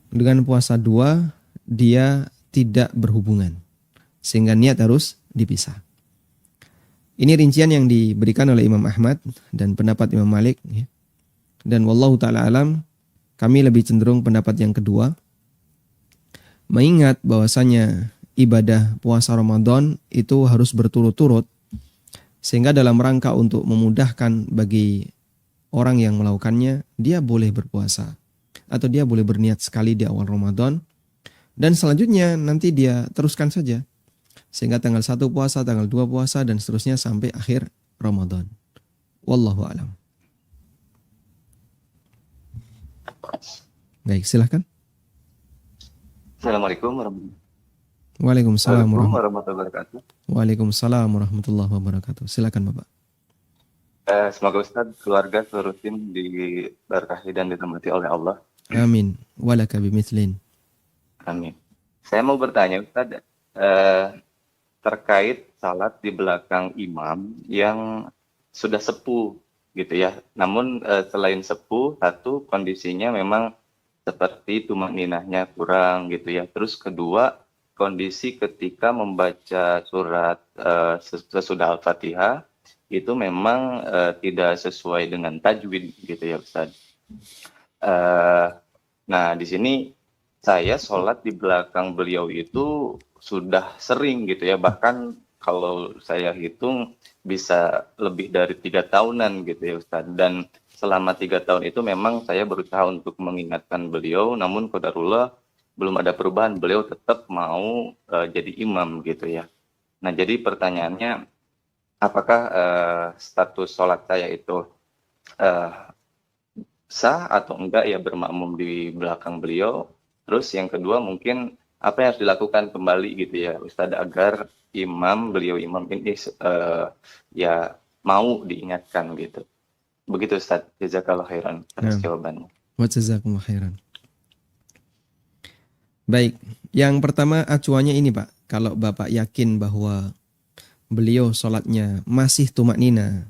dengan puasa 2, dia tidak berhubungan. Sehingga niat harus dipisah. Ini rincian yang diberikan oleh Imam Ahmad dan pendapat Imam Malik. Dan wallahu ta'ala alam, Kami lebih cenderung pendapat yang kedua, mengingat bahwasanya ibadah puasa Ramadan itu harus berturut-turut, sehingga dalam rangka untuk memudahkan bagi orang yang melakukannya, dia boleh berpuasa atau dia boleh berniat sekali di awal Ramadan dan selanjutnya nanti dia teruskan saja sehingga tanggal 1 puasa, tanggal 2 puasa dan seterusnya sampai akhir Ramadan. Wallahu a'lam. Baik, silakan. Assalamualaikum warahmatullahi Waalaikumsalam wabarakatuh. Waalaikumsalam warahmatullahi wabarakatuh. Silakan Bapak. Semoga Ustaz, keluarga, seluruh tim diberkahi dan dirahmati oleh Allah. Amin. Walaka bimithlin. Amin. Saya mau bertanya Ustaz, terkait salat di belakang imam yang sudah sepuh gitu ya. Namun selain sepuh, satu kondisinya memang seperti tumakninahnya kurang gitu ya. Terus kedua, kondisi ketika membaca surat sesudah Al-Fatihah itu memang tidak sesuai dengan tajwid gitu ya Ustaz. Nah di sini saya sholat di belakang beliau itu sudah sering gitu ya, bahkan kalau saya hitung bisa lebih dari 3 tahunan gitu ya Ustaz. Dan selama 3 tahun itu memang saya berusaha untuk mengingatkan beliau, namun qadarullah belum ada perubahan, beliau tetap mau jadi imam gitu ya. Nah jadi pertanyaannya, apakah status sholat saya itu sah atau enggak ya bermakmum di belakang beliau? Terus yang kedua mungkin apa yang harus dilakukan kembali gitu ya Ustadz agar beliau imam ini ya mau diingatkan gitu. Begitu Ustadz, jazakallah khairan atas jawabannya. Wa jazakumullah khairan. Baik, yang pertama acuannya ini Pak, kalau Bapak yakin bahwa beliau sholatnya masih tumak nina,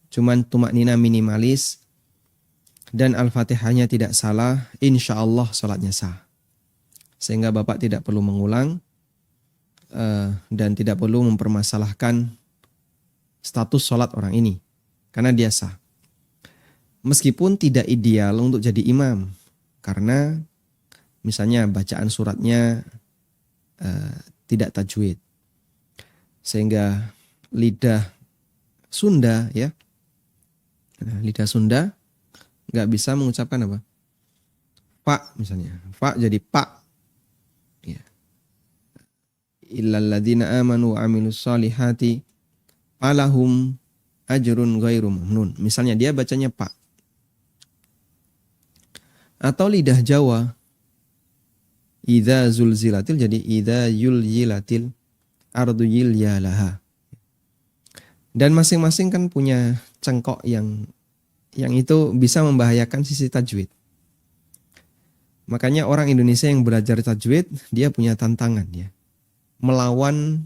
cuman tumak nina minimalis dan Al-Fatihahnya tidak salah, insya Allah sholatnya sah. Sehingga Bapak tidak perlu mengulang dan tidak perlu mempermasalahkan status sholat orang ini, karena dia sah. Meskipun tidak ideal untuk jadi imam, karena misalnya bacaan suratnya tidak tajwid, sehingga lidah Sunda ya, lidah Sunda nggak bisa mengucapkan apa, pak misalnya, pak jadi pak, ya. Illal ladzina amanu wa amilus solihati falahum ajrun ghairu mamnun. Misalnya dia bacanya pak. Atau lidah Jawa, idza zulzilatil jadi idza yulzilatil ardu yilyalaha. Dan masing-masing kan punya cengkok yang itu bisa membahayakan sisi tajwid. Makanya orang Indonesia yang belajar tajwid dia punya tantangan ya. Melawan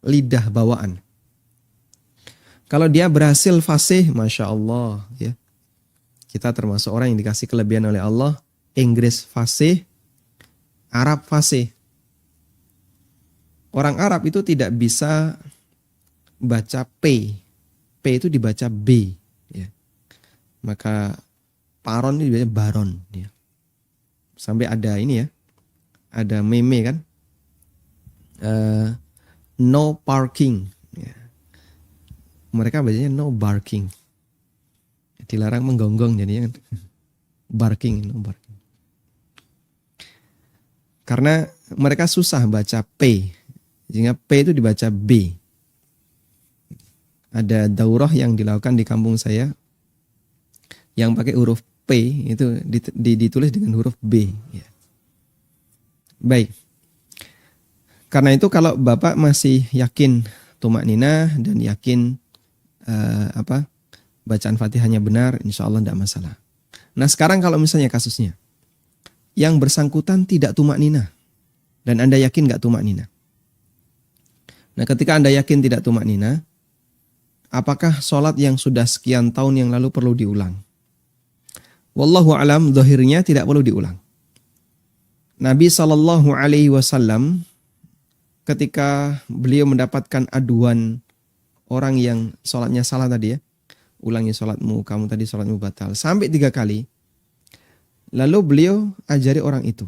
lidah bawaan. Kalau dia berhasil fasih, Masya Allah ya. Kita termasuk orang yang dikasih kelebihan oleh Allah, Inggris fasih, Arab fasih. Orang Arab itu tidak bisa baca P. P itu dibaca B. Ya. Maka paron itu dibaca baron. Ya. Sampai ada ini ya, ada meme kan, no parking. Ya. Mereka bacanya no barking. Dilarang menggonggong jadinya kan. Barking, no barking. Karena mereka susah baca P. Sehingga P itu dibaca B. Ada daurah yang dilakukan di kampung saya yang pakai huruf P itu ditulis dengan huruf B. Ya. Baik. Karena itu kalau Bapak masih yakin tumak ninah dan yakin bacaan Fatihahnya benar, insya Allah tidak masalah. Nah sekarang kalau misalnya kasusnya yang bersangkutan tidak tumak ninah dan Anda yakin nggak tumak ninah. Nah ketika Anda yakin tidak tumak ninah, apakah sholat yang sudah sekian tahun yang lalu perlu diulang? Wallahu alam, zahirnya tidak perlu diulang. Nabi SAW ketika beliau mendapatkan aduan orang yang sholatnya salah tadi ya, ulangi sholatmu, kamu tadi sholatmu batal. Sampai 3 kali. Lalu beliau ajari orang itu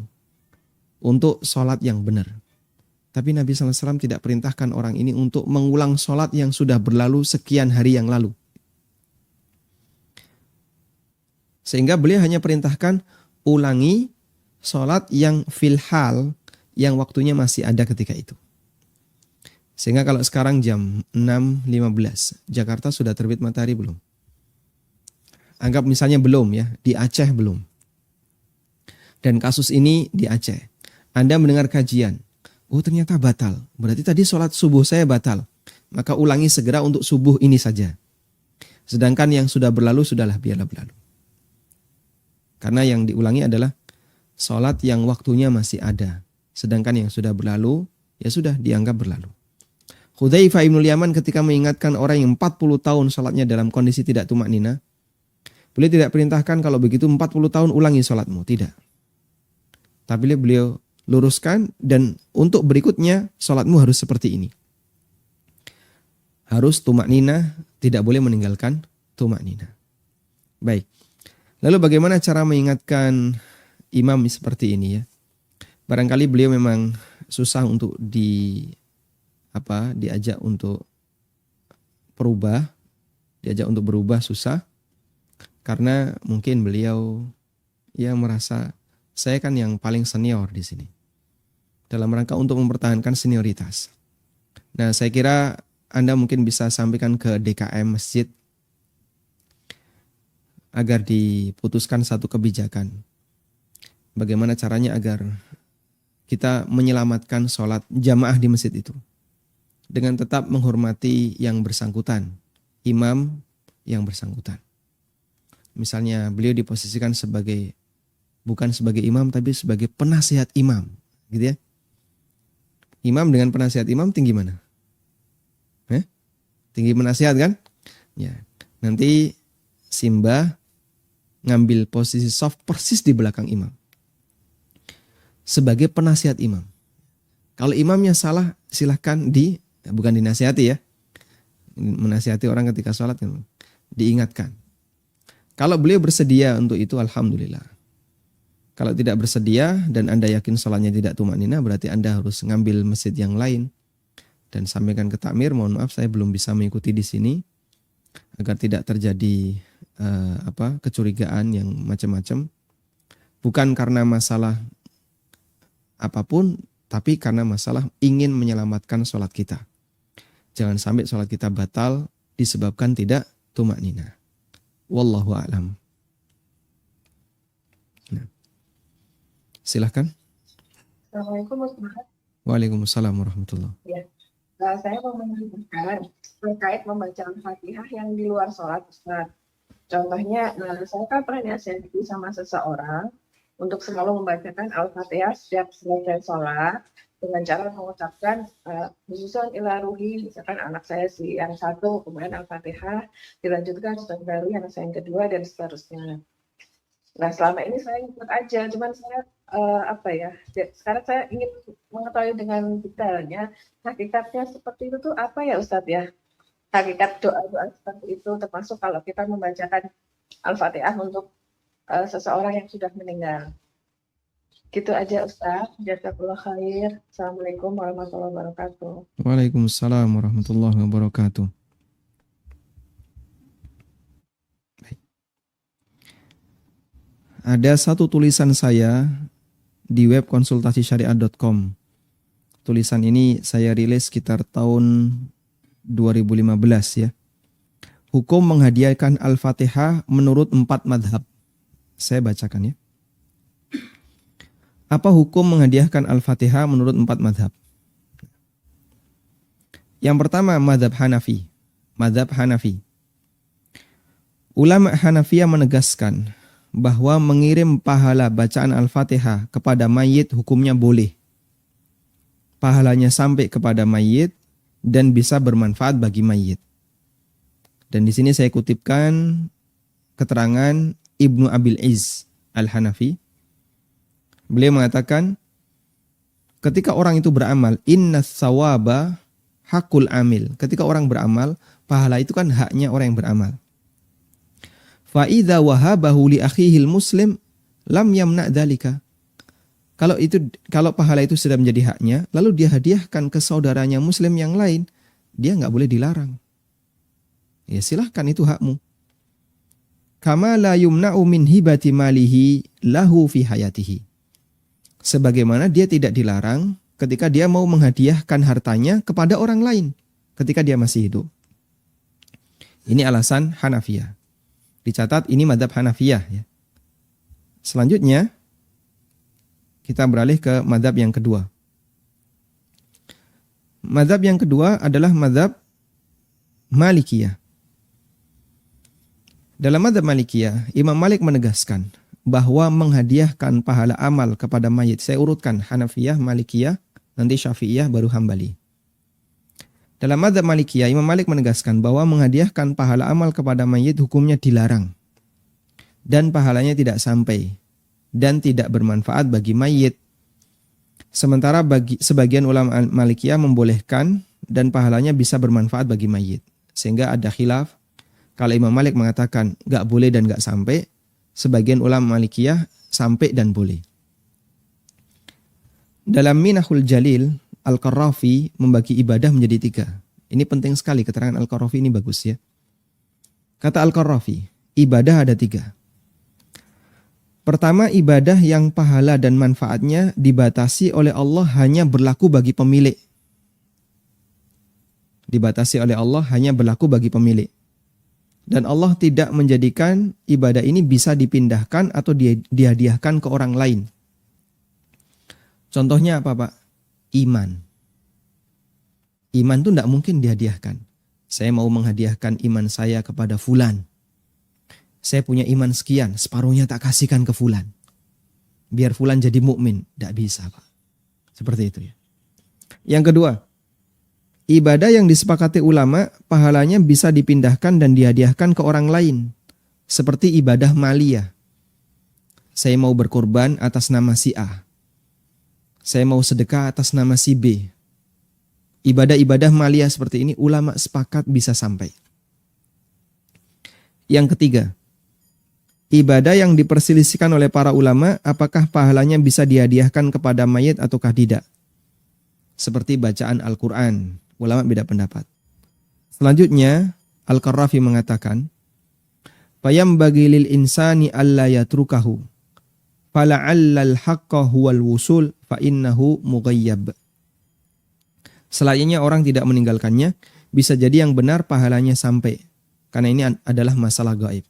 untuk sholat yang benar. Tapi Nabi SAW tidak perintahkan orang ini untuk mengulang sholat yang sudah berlalu sekian hari yang lalu. Sehingga beliau hanya perintahkan ulangi sholat yang filhal, yang waktunya masih ada ketika itu. Sehingga kalau sekarang jam 6.15, Jakarta sudah terbit matahari belum? Anggap misalnya belum ya, di Aceh belum. Dan kasus ini di Aceh. Anda mendengar kajian, oh ternyata batal. Berarti tadi sholat subuh saya batal. Maka ulangi segera untuk subuh ini saja. Sedangkan yang sudah berlalu, sudahlah biarlah berlalu. Karena yang diulangi adalah sholat yang waktunya masih ada. Sedangkan yang sudah berlalu, ya sudah dianggap berlalu. Hudzaifah ibnul Yaman ketika mengingatkan orang yang 40 tahun sholatnya dalam kondisi tidak tumaknina, beliau tidak perintahkan kalau begitu 40 tahun ulangi sholatmu. Tidak. Tapi beliau luruskan dan untuk berikutnya sholatmu harus seperti ini. Harus tumaknina, tidak boleh meninggalkan tumaknina. Baik. Lalu bagaimana cara mengingatkan imam seperti ini ya? Barangkali beliau memang susah untuk diajak untuk berubah susah karena mungkin beliau ya merasa saya kan yang paling senior di sini dalam rangka untuk mempertahankan senioritas. Nah, saya kira Anda mungkin bisa sampaikan ke DKM masjid agar diputuskan satu kebijakan. Bagaimana caranya agar kita menyelamatkan sholat jamaah di masjid itu dengan tetap menghormati yang bersangkutan, imam yang bersangkutan. Misalnya beliau diposisikan bukan sebagai imam tapi sebagai penasihat imam, gitu ya. Imam dengan penasihat imam tinggi mana? Tinggi penasihat kan? Ya. Nanti Simba ngambil posisi soft persis di belakang imam. Sebagai penasihat imam. Kalau imamnya salah silahkan bukan dinasihati ya. Menasihati orang ketika sholat kan. Diingatkan. Kalau beliau bersedia untuk itu alhamdulillah. Kalau tidak bersedia dan Anda yakin sholatnya tidak tumaknina, berarti Anda harus ngambil masjid yang lain dan sampaikan ke takmir, mohon maaf saya belum bisa mengikuti di sini agar tidak terjadi kecurigaan yang macam-macam. Bukan karena masalah apapun, tapi karena masalah ingin menyelamatkan sholat kita. Jangan sampai sholat kita batal disebabkan tidak tumaknina. Wallahu a'lam. Nah. Silahkan. Assalamualaikum Ustaz. Waalaikumsalam warahmatullahi. Ya. Saya mau menanyakan terkait membaca Al-Fatihah yang di luar sholat Ustaz. Contohnya, saya kan pernah nasihati sama seseorang untuk selalu membacakan Al-Fatihah setiap selesai sholat dengan cara mengucapkan khususan ila ruhi, misalkan anak saya yang satu, kemudian Al-Fatihah, dilanjutkan baru anak saya yang kedua, dan seterusnya. Nah, selama ini saya ikut aja, cuman saya sekarang saya ingin mengetahui dengan detailnya hakikatnya seperti itu tuh apa ya Ustadz ya? Hakikat doa-doa seperti itu termasuk kalau kita membacakan Al-Fatihah untuk seseorang yang sudah meninggal. Gitu aja Ustadz. Jazakallah khair. Assalamualaikum warahmatullahi wabarakatuh. Waalaikumsalam warahmatullahi wabarakatuh. Ada satu tulisan saya di web konsultasisyariat.com. Tulisan ini saya rilis sekitar tahun 2015 ya. Hukum menghadiahkan Al-Fatihah menurut 4 madhab. Saya bacakan ya. Apa hukum menghadiahkan Al-Fatihah menurut 4 madhab? Yang pertama madhab Hanafi. Madhab Hanafi. Ulama Hanafiyah menegaskan bahwa mengirim pahala bacaan Al-Fatihah kepada mayit hukumnya boleh. Pahalanya sampai kepada mayit dan bisa bermanfaat bagi mayit. Dan di sini saya kutipkan keterangan Ibnu Abil Izz Al-Hanafi. Beliau mengatakan, ketika orang itu beramal, inna sawaba hakul amil. Ketika orang beramal, pahala itu kan haknya orang yang beramal. fa idza wahabahu li akhihil muslim lam yamna dzalika. Kalau pahala itu sudah menjadi haknya, lalu dia hadiahkan ke saudaranya muslim yang lain, dia nggak boleh dilarang. Ya silahkan, itu hakmu. Kama la yumna'u min hibati malihi lahu fi hayatihi. Sebagaimana dia tidak dilarang ketika dia mau menghadiahkan hartanya kepada orang lain ketika dia masih hidup. Ini alasan Hanafiyah. Dicatat ini mazhab Hanafiyah ya. Selanjutnya kita beralih ke mazhab yang kedua. Mazhab yang kedua adalah mazhab Malikiyah. Dalam mazhab Malikiyah, Imam Malik menegaskan bahwa menghadiahkan pahala amal kepada mayit. Saya urutkan Hanafiyah, Malikiyah, nanti Syafi'iyah, baru Hambali. Dalam mazhab Malikiyah, Imam Malik menegaskan bahwa menghadiahkan pahala amal kepada mayit hukumnya dilarang. Dan pahalanya tidak sampai. Dan tidak bermanfaat bagi mayit. Sementara sebagian ulama Malikiyah membolehkan dan pahalanya bisa bermanfaat bagi mayit. Sehingga ada khilaf. Kalau Imam Malik mengatakan gak boleh dan gak sampai, sebagian ulama Malikiyah sampai dan boleh. Dalam Minahul Jalil, Al-Qarrafi membagi ibadah menjadi 3. Ini penting sekali, keterangan Al-Qarrafi ini bagus ya. Kata Al-Qarrafi, ibadah ada 3. Pertama, ibadah yang pahala dan manfaatnya dibatasi oleh Allah hanya berlaku bagi pemilik. Dibatasi oleh Allah hanya berlaku bagi pemilik. Dan Allah tidak menjadikan ibadah ini bisa dipindahkan atau dihadiahkan ke orang lain. Contohnya apa Pak? Iman. Iman itu tidak mungkin dihadiahkan. Saya mau menghadiahkan iman saya kepada fulan. Saya punya iman sekian, separuhnya tak kasihkan ke fulan. Biar fulan jadi mukmin, tidak bisa Pak. Seperti itu ya. Yang kedua, ibadah yang disepakati ulama, pahalanya bisa dipindahkan dan dihadiahkan ke orang lain. Seperti ibadah maliyah. Saya mau berkorban atas nama si A. Saya mau sedekah atas nama si B. Ibadah-ibadah maliyah seperti ini ulama sepakat bisa sampai. Yang ketiga, ibadah yang diperselisihkan oleh para ulama apakah pahalanya bisa dihadiahkan kepada mayit ataukah tidak. Seperti bacaan Al-Quran. Ulama beda pendapat. Selanjutnya, Al-Qarrafi mengatakan, "Fayambaghi lil insani alla yatrukahu. Fala'allal haqqa huwal wusul fa innahu mughayyab." Selayaknya orang tidak meninggalkannya, bisa jadi yang benar pahalanya sampai. Karena ini adalah masalah gaib.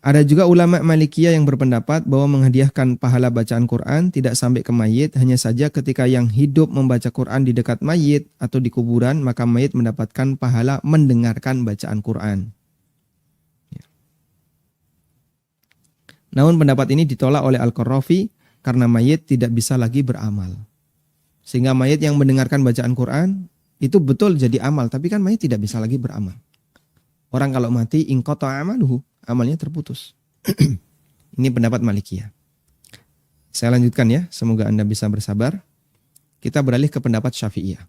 Ada juga ulama Malikiyah yang berpendapat bahwa menghadiahkan pahala bacaan Quran tidak sampai ke mayit, hanya saja ketika yang hidup membaca Quran di dekat mayit atau di kuburan, maka mayit mendapatkan pahala mendengarkan bacaan Quran. Ya. Namun pendapat ini ditolak oleh Al-Qarrafi karena mayit tidak bisa lagi beramal. Sehingga mayit yang mendengarkan bacaan Quran itu betul jadi amal, tapi kan mayit tidak bisa lagi beramal. Orang kalau mati inqata amaluhu, amalnya terputus. Ini pendapat Malikiyah. Saya lanjutkan ya, semoga Anda bisa bersabar. Kita beralih ke pendapat Syafi'iyah.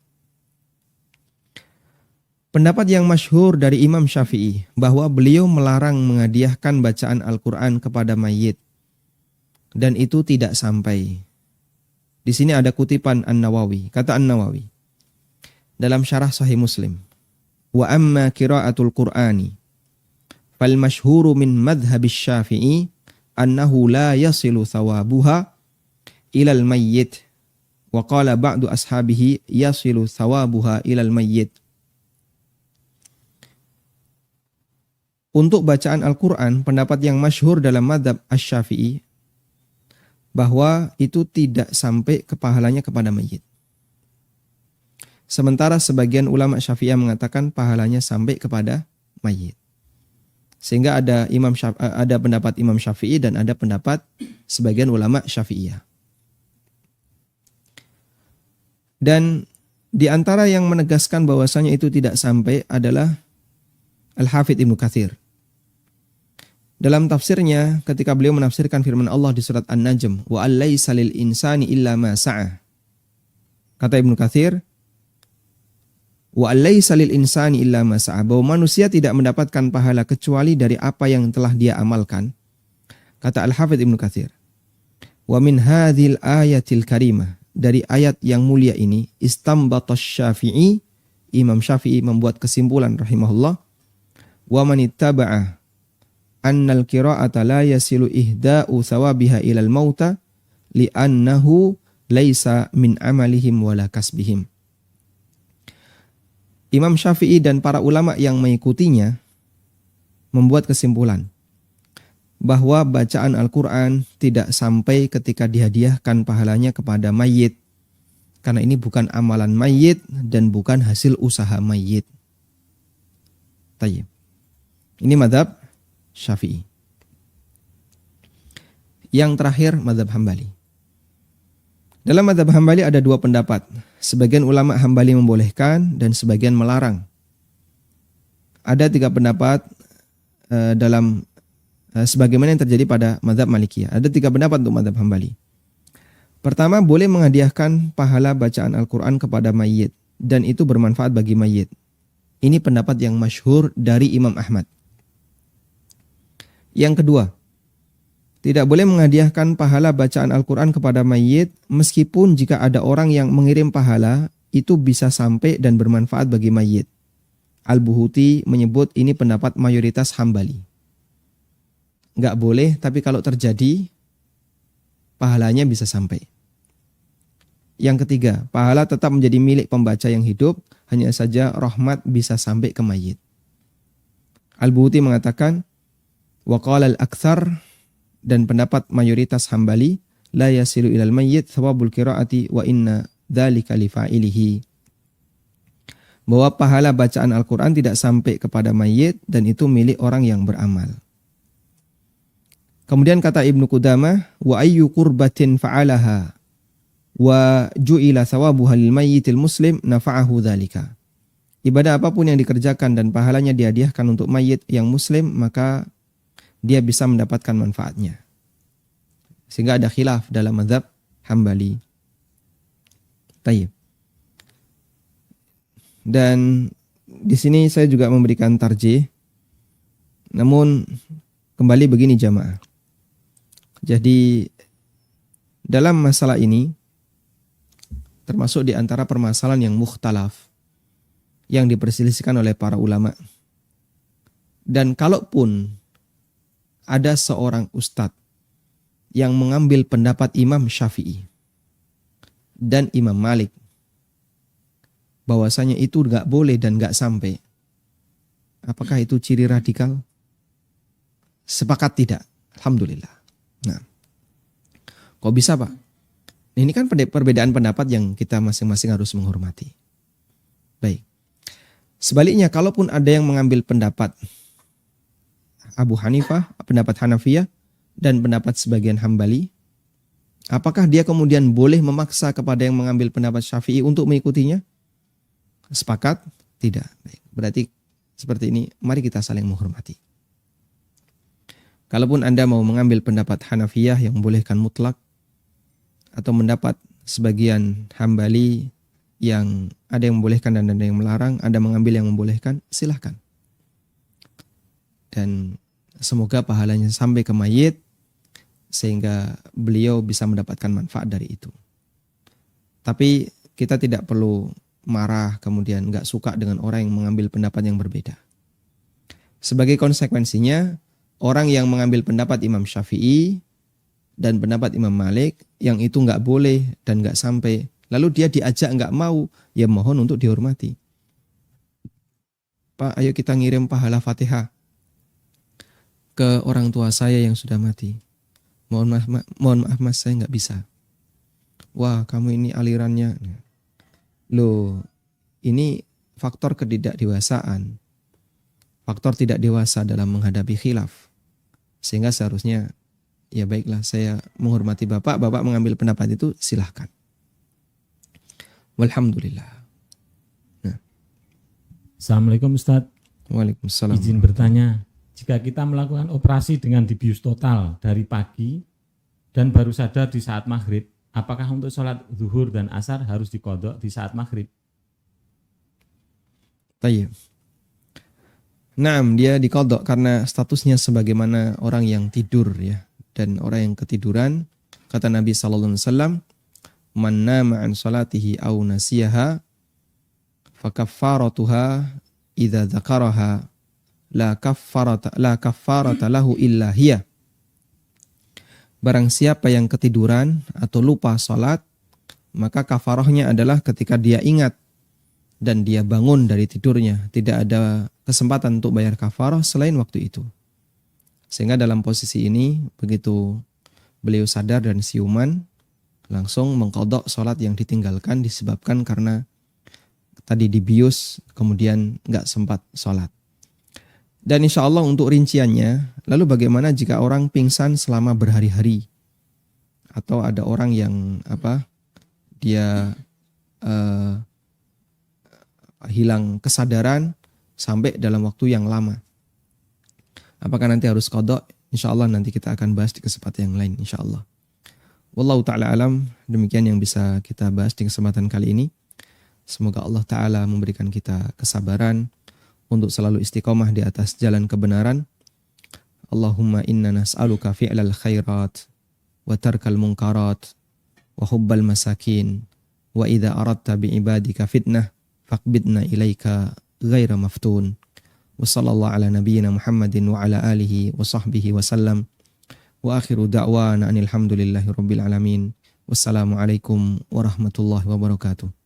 Pendapat yang masyhur dari Imam Syafi'i bahwa beliau melarang menghadiahkan bacaan Al-Quran kepada mayit. Dan itu tidak sampai. Di sini ada kutipan An-Nawawi. Kata An-Nawawi dalam syarah Sahih Muslim, wa amma qira'atul Qur'ani fal masyhuru min madhhabis Syafi'i annahu la yasilu thawabuha ilal mayyit wa qala ba'du ashabihi yasilu thawabuha ilal mayyit. Untuk bacaan Al-Quran, pendapat yang masyhur dalam madhab Asy-Syafi'i bahwa itu tidak sampai ke pahalanya kepada mayit. Sementara sebagian ulama Syafi'iyah mengatakan pahalanya sampai kepada mayit. Sehingga ada pendapat Imam Syafi'i dan ada pendapat sebagian ulama Syafi'iyah. Dan di antara yang menegaskan bahwasanya itu tidak sampai adalah Al-Hafidz Ibnu Katsir. Dalam tafsirnya ketika beliau menafsirkan firman Allah di surat An-Najm, wa allaisa lil insani illa ma sa'a. Kata Ibnu Katsir, Wa alaysa lil insani illa ma sa'a, bahwa manusia tidak mendapatkan pahala kecuali dari apa yang telah dia amalkan. Kata Al-Hafidz Ibnu Katsir, wa min hadhil ayatil karimah, dari ayat yang mulia ini, istambata Syafi'i, Imam Syafi'i membuat kesimpulan rahimahullah, wa man ittaba'a annal qira'ata la yasilu ihda'u thawabiha ilal mauta li'annahu laisa min amalihim wala kasbihim. Imam Syafi'i dan para ulama yang mengikutinya membuat kesimpulan bahwa bacaan Al-Quran tidak sampai ketika dihadiahkan pahalanya kepada mayit, karena ini bukan amalan mayit dan bukan hasil usaha mayit. Tayyib. Ini mazhab Syafi'i. Yang terakhir mazhab Hambali. Dalam mazhab Hambali ada dua pendapat. Sebagian ulama Hambali membolehkan dan sebagian melarang. Ada tiga pendapat dalam sebagaimana yang terjadi pada mazhab Malikiyah. Ada tiga pendapat untuk mazhab Hambali. Pertama, boleh menghadiahkan pahala bacaan Al-Quran kepada mayit dan itu bermanfaat bagi mayit. Ini pendapat yang masyhur dari Imam Ahmad. Yang kedua, tidak boleh menghadiahkan pahala bacaan Al-Quran kepada mayit meskipun jika ada orang yang mengirim pahala itu bisa sampai dan bermanfaat bagi mayit. Al-Buhuti menyebut ini pendapat mayoritas Hambali. Nggak boleh, tapi kalau terjadi pahalanya bisa sampai. Yang ketiga, pahala tetap menjadi milik pembaca yang hidup, hanya saja rahmat bisa sampai ke mayit. Al-Buhuti mengatakan, wa qala al-aktsar, dan pendapat mayoritas Hambali, la yasilu ilal mayyit thawabul qiraati wa inna dzalika li fa'ilihi. Bahwa pahala bacaan Al-Quran tidak sampai kepada mayit dan itu milik orang yang beramal. Kemudian kata Ibnu Qudamah, wa ayyu qurbatin fa'alaha wa ju'ila thawabuha lil mayyitil muslim nafa'ahu dzalika. Ibadah apapun yang dikerjakan dan pahalanya dihadiahkan untuk mayit yang muslim, maka dia bisa mendapatkan manfaatnya. Sehingga ada khilaf dalam mazhab Hambali. Tayyib. Dan di sini saya juga memberikan tarjih. Namun kembali begini jamaah. Jadi dalam masalah ini termasuk di antara permasalahan yang mukhtalaf yang diperselisihkan oleh para ulama. Dan kalaupun ada seorang ustadz yang mengambil pendapat Imam Syafi'i dan Imam Malik bahwasanya itu nggak boleh dan nggak sampai, apakah itu ciri radikal? Sepakat tidak? Alhamdulillah. Nah, kok bisa Pak? Ini kan perbedaan pendapat yang kita masing-masing harus menghormati. Baik. Sebaliknya, kalaupun ada yang mengambil pendapat Abu Hanifah, pendapat Hanafiyah, dan pendapat sebagian Hambali, apakah dia kemudian boleh memaksa kepada yang mengambil pendapat Syafi'i untuk mengikutinya? Sepakat? Tidak. Baik. Berarti seperti ini, mari kita saling menghormati. Kalaupun Anda mau mengambil pendapat Hanafiyah yang membolehkan mutlak, atau mendapat sebagian Hambali yang ada yang membolehkan dan ada yang melarang, Anda mengambil yang membolehkan, silahkan. Dan semoga pahalanya sampai ke mayit sehingga beliau bisa mendapatkan manfaat dari itu. Tapi kita tidak perlu marah kemudian nggak suka dengan orang yang mengambil pendapat yang berbeda. Sebagai konsekuensinya, orang yang mengambil pendapat Imam Syafi'i dan pendapat Imam Malik yang itu nggak boleh dan nggak sampai, lalu dia diajak nggak mau, ya mohon untuk dihormati. Pak, ayo kita ngirim pahala Fatihah ke orang tua saya yang sudah mati. Mohon maaf mas, saya nggak bisa. Wah, kamu ini alirannya. Loh, ini faktor ketidakdewasaan. Faktor tidak dewasa dalam menghadapi khilaf. Sehingga seharusnya, ya baiklah, saya menghormati Bapak mengambil pendapat itu, silahkan. Walhamdulillah. Nah. Assalamualaikum Ustaz. Waalaikumsalam. Izin bertanya, jika kita melakukan operasi dengan dibius total dari pagi dan baru sadar di saat maghrib, apakah untuk sholat zuhur dan asar harus diqodho di saat maghrib? Tayyib. Naam, dia diqadha karena statusnya sebagaimana orang yang tidur ya. Dan orang yang ketiduran, kata Nabi sallallahu alaihi wasallam, "Man nama an salatihi aw nasiyaha fakaffaratuha idza dzakaraha la kaffarata lahu illa hiya." Barang siapa yang ketiduran atau lupa salat, maka kafarahnya adalah ketika dia ingat dan dia bangun dari tidurnya. Tidak ada kesempatan untuk bayar kafarah selain waktu itu. Sehingga dalam posisi ini, begitu beliau sadar dan siuman, langsung mengqadha salat yang ditinggalkan disebabkan karena tadi dibius, kemudian nggak sempat salat. Dan insya Allah untuk rinciannya, lalu bagaimana jika orang pingsan selama berhari-hari? Atau ada orang yang dia hilang kesadaran sampai dalam waktu yang lama. Apakah nanti harus qadha? Insya Allah nanti kita akan bahas di kesempatan yang lain insya Allah. Wallahu ta'ala alam, demikian yang bisa kita bahas di kesempatan kali ini. Semoga Allah Ta'ala memberikan kita kesabaran untuk selalu istiqomah di atas jalan kebenaran. Allahumma inna nas'aluka fi'lal khairat wa tarkal munkarat wa hubbal masakin wa idza aradta bi'ibadika fitnah faqbidna ilaika ghaira maftun. Wa sallallahu ala nabiyyina Muhammadin wa ala alihi wa sahbihi wa sallam. Wa akhiru da'wana anil hamdulillahi rabbil alamin. Wassalamualaikum warahmatullahi wabarakatuh.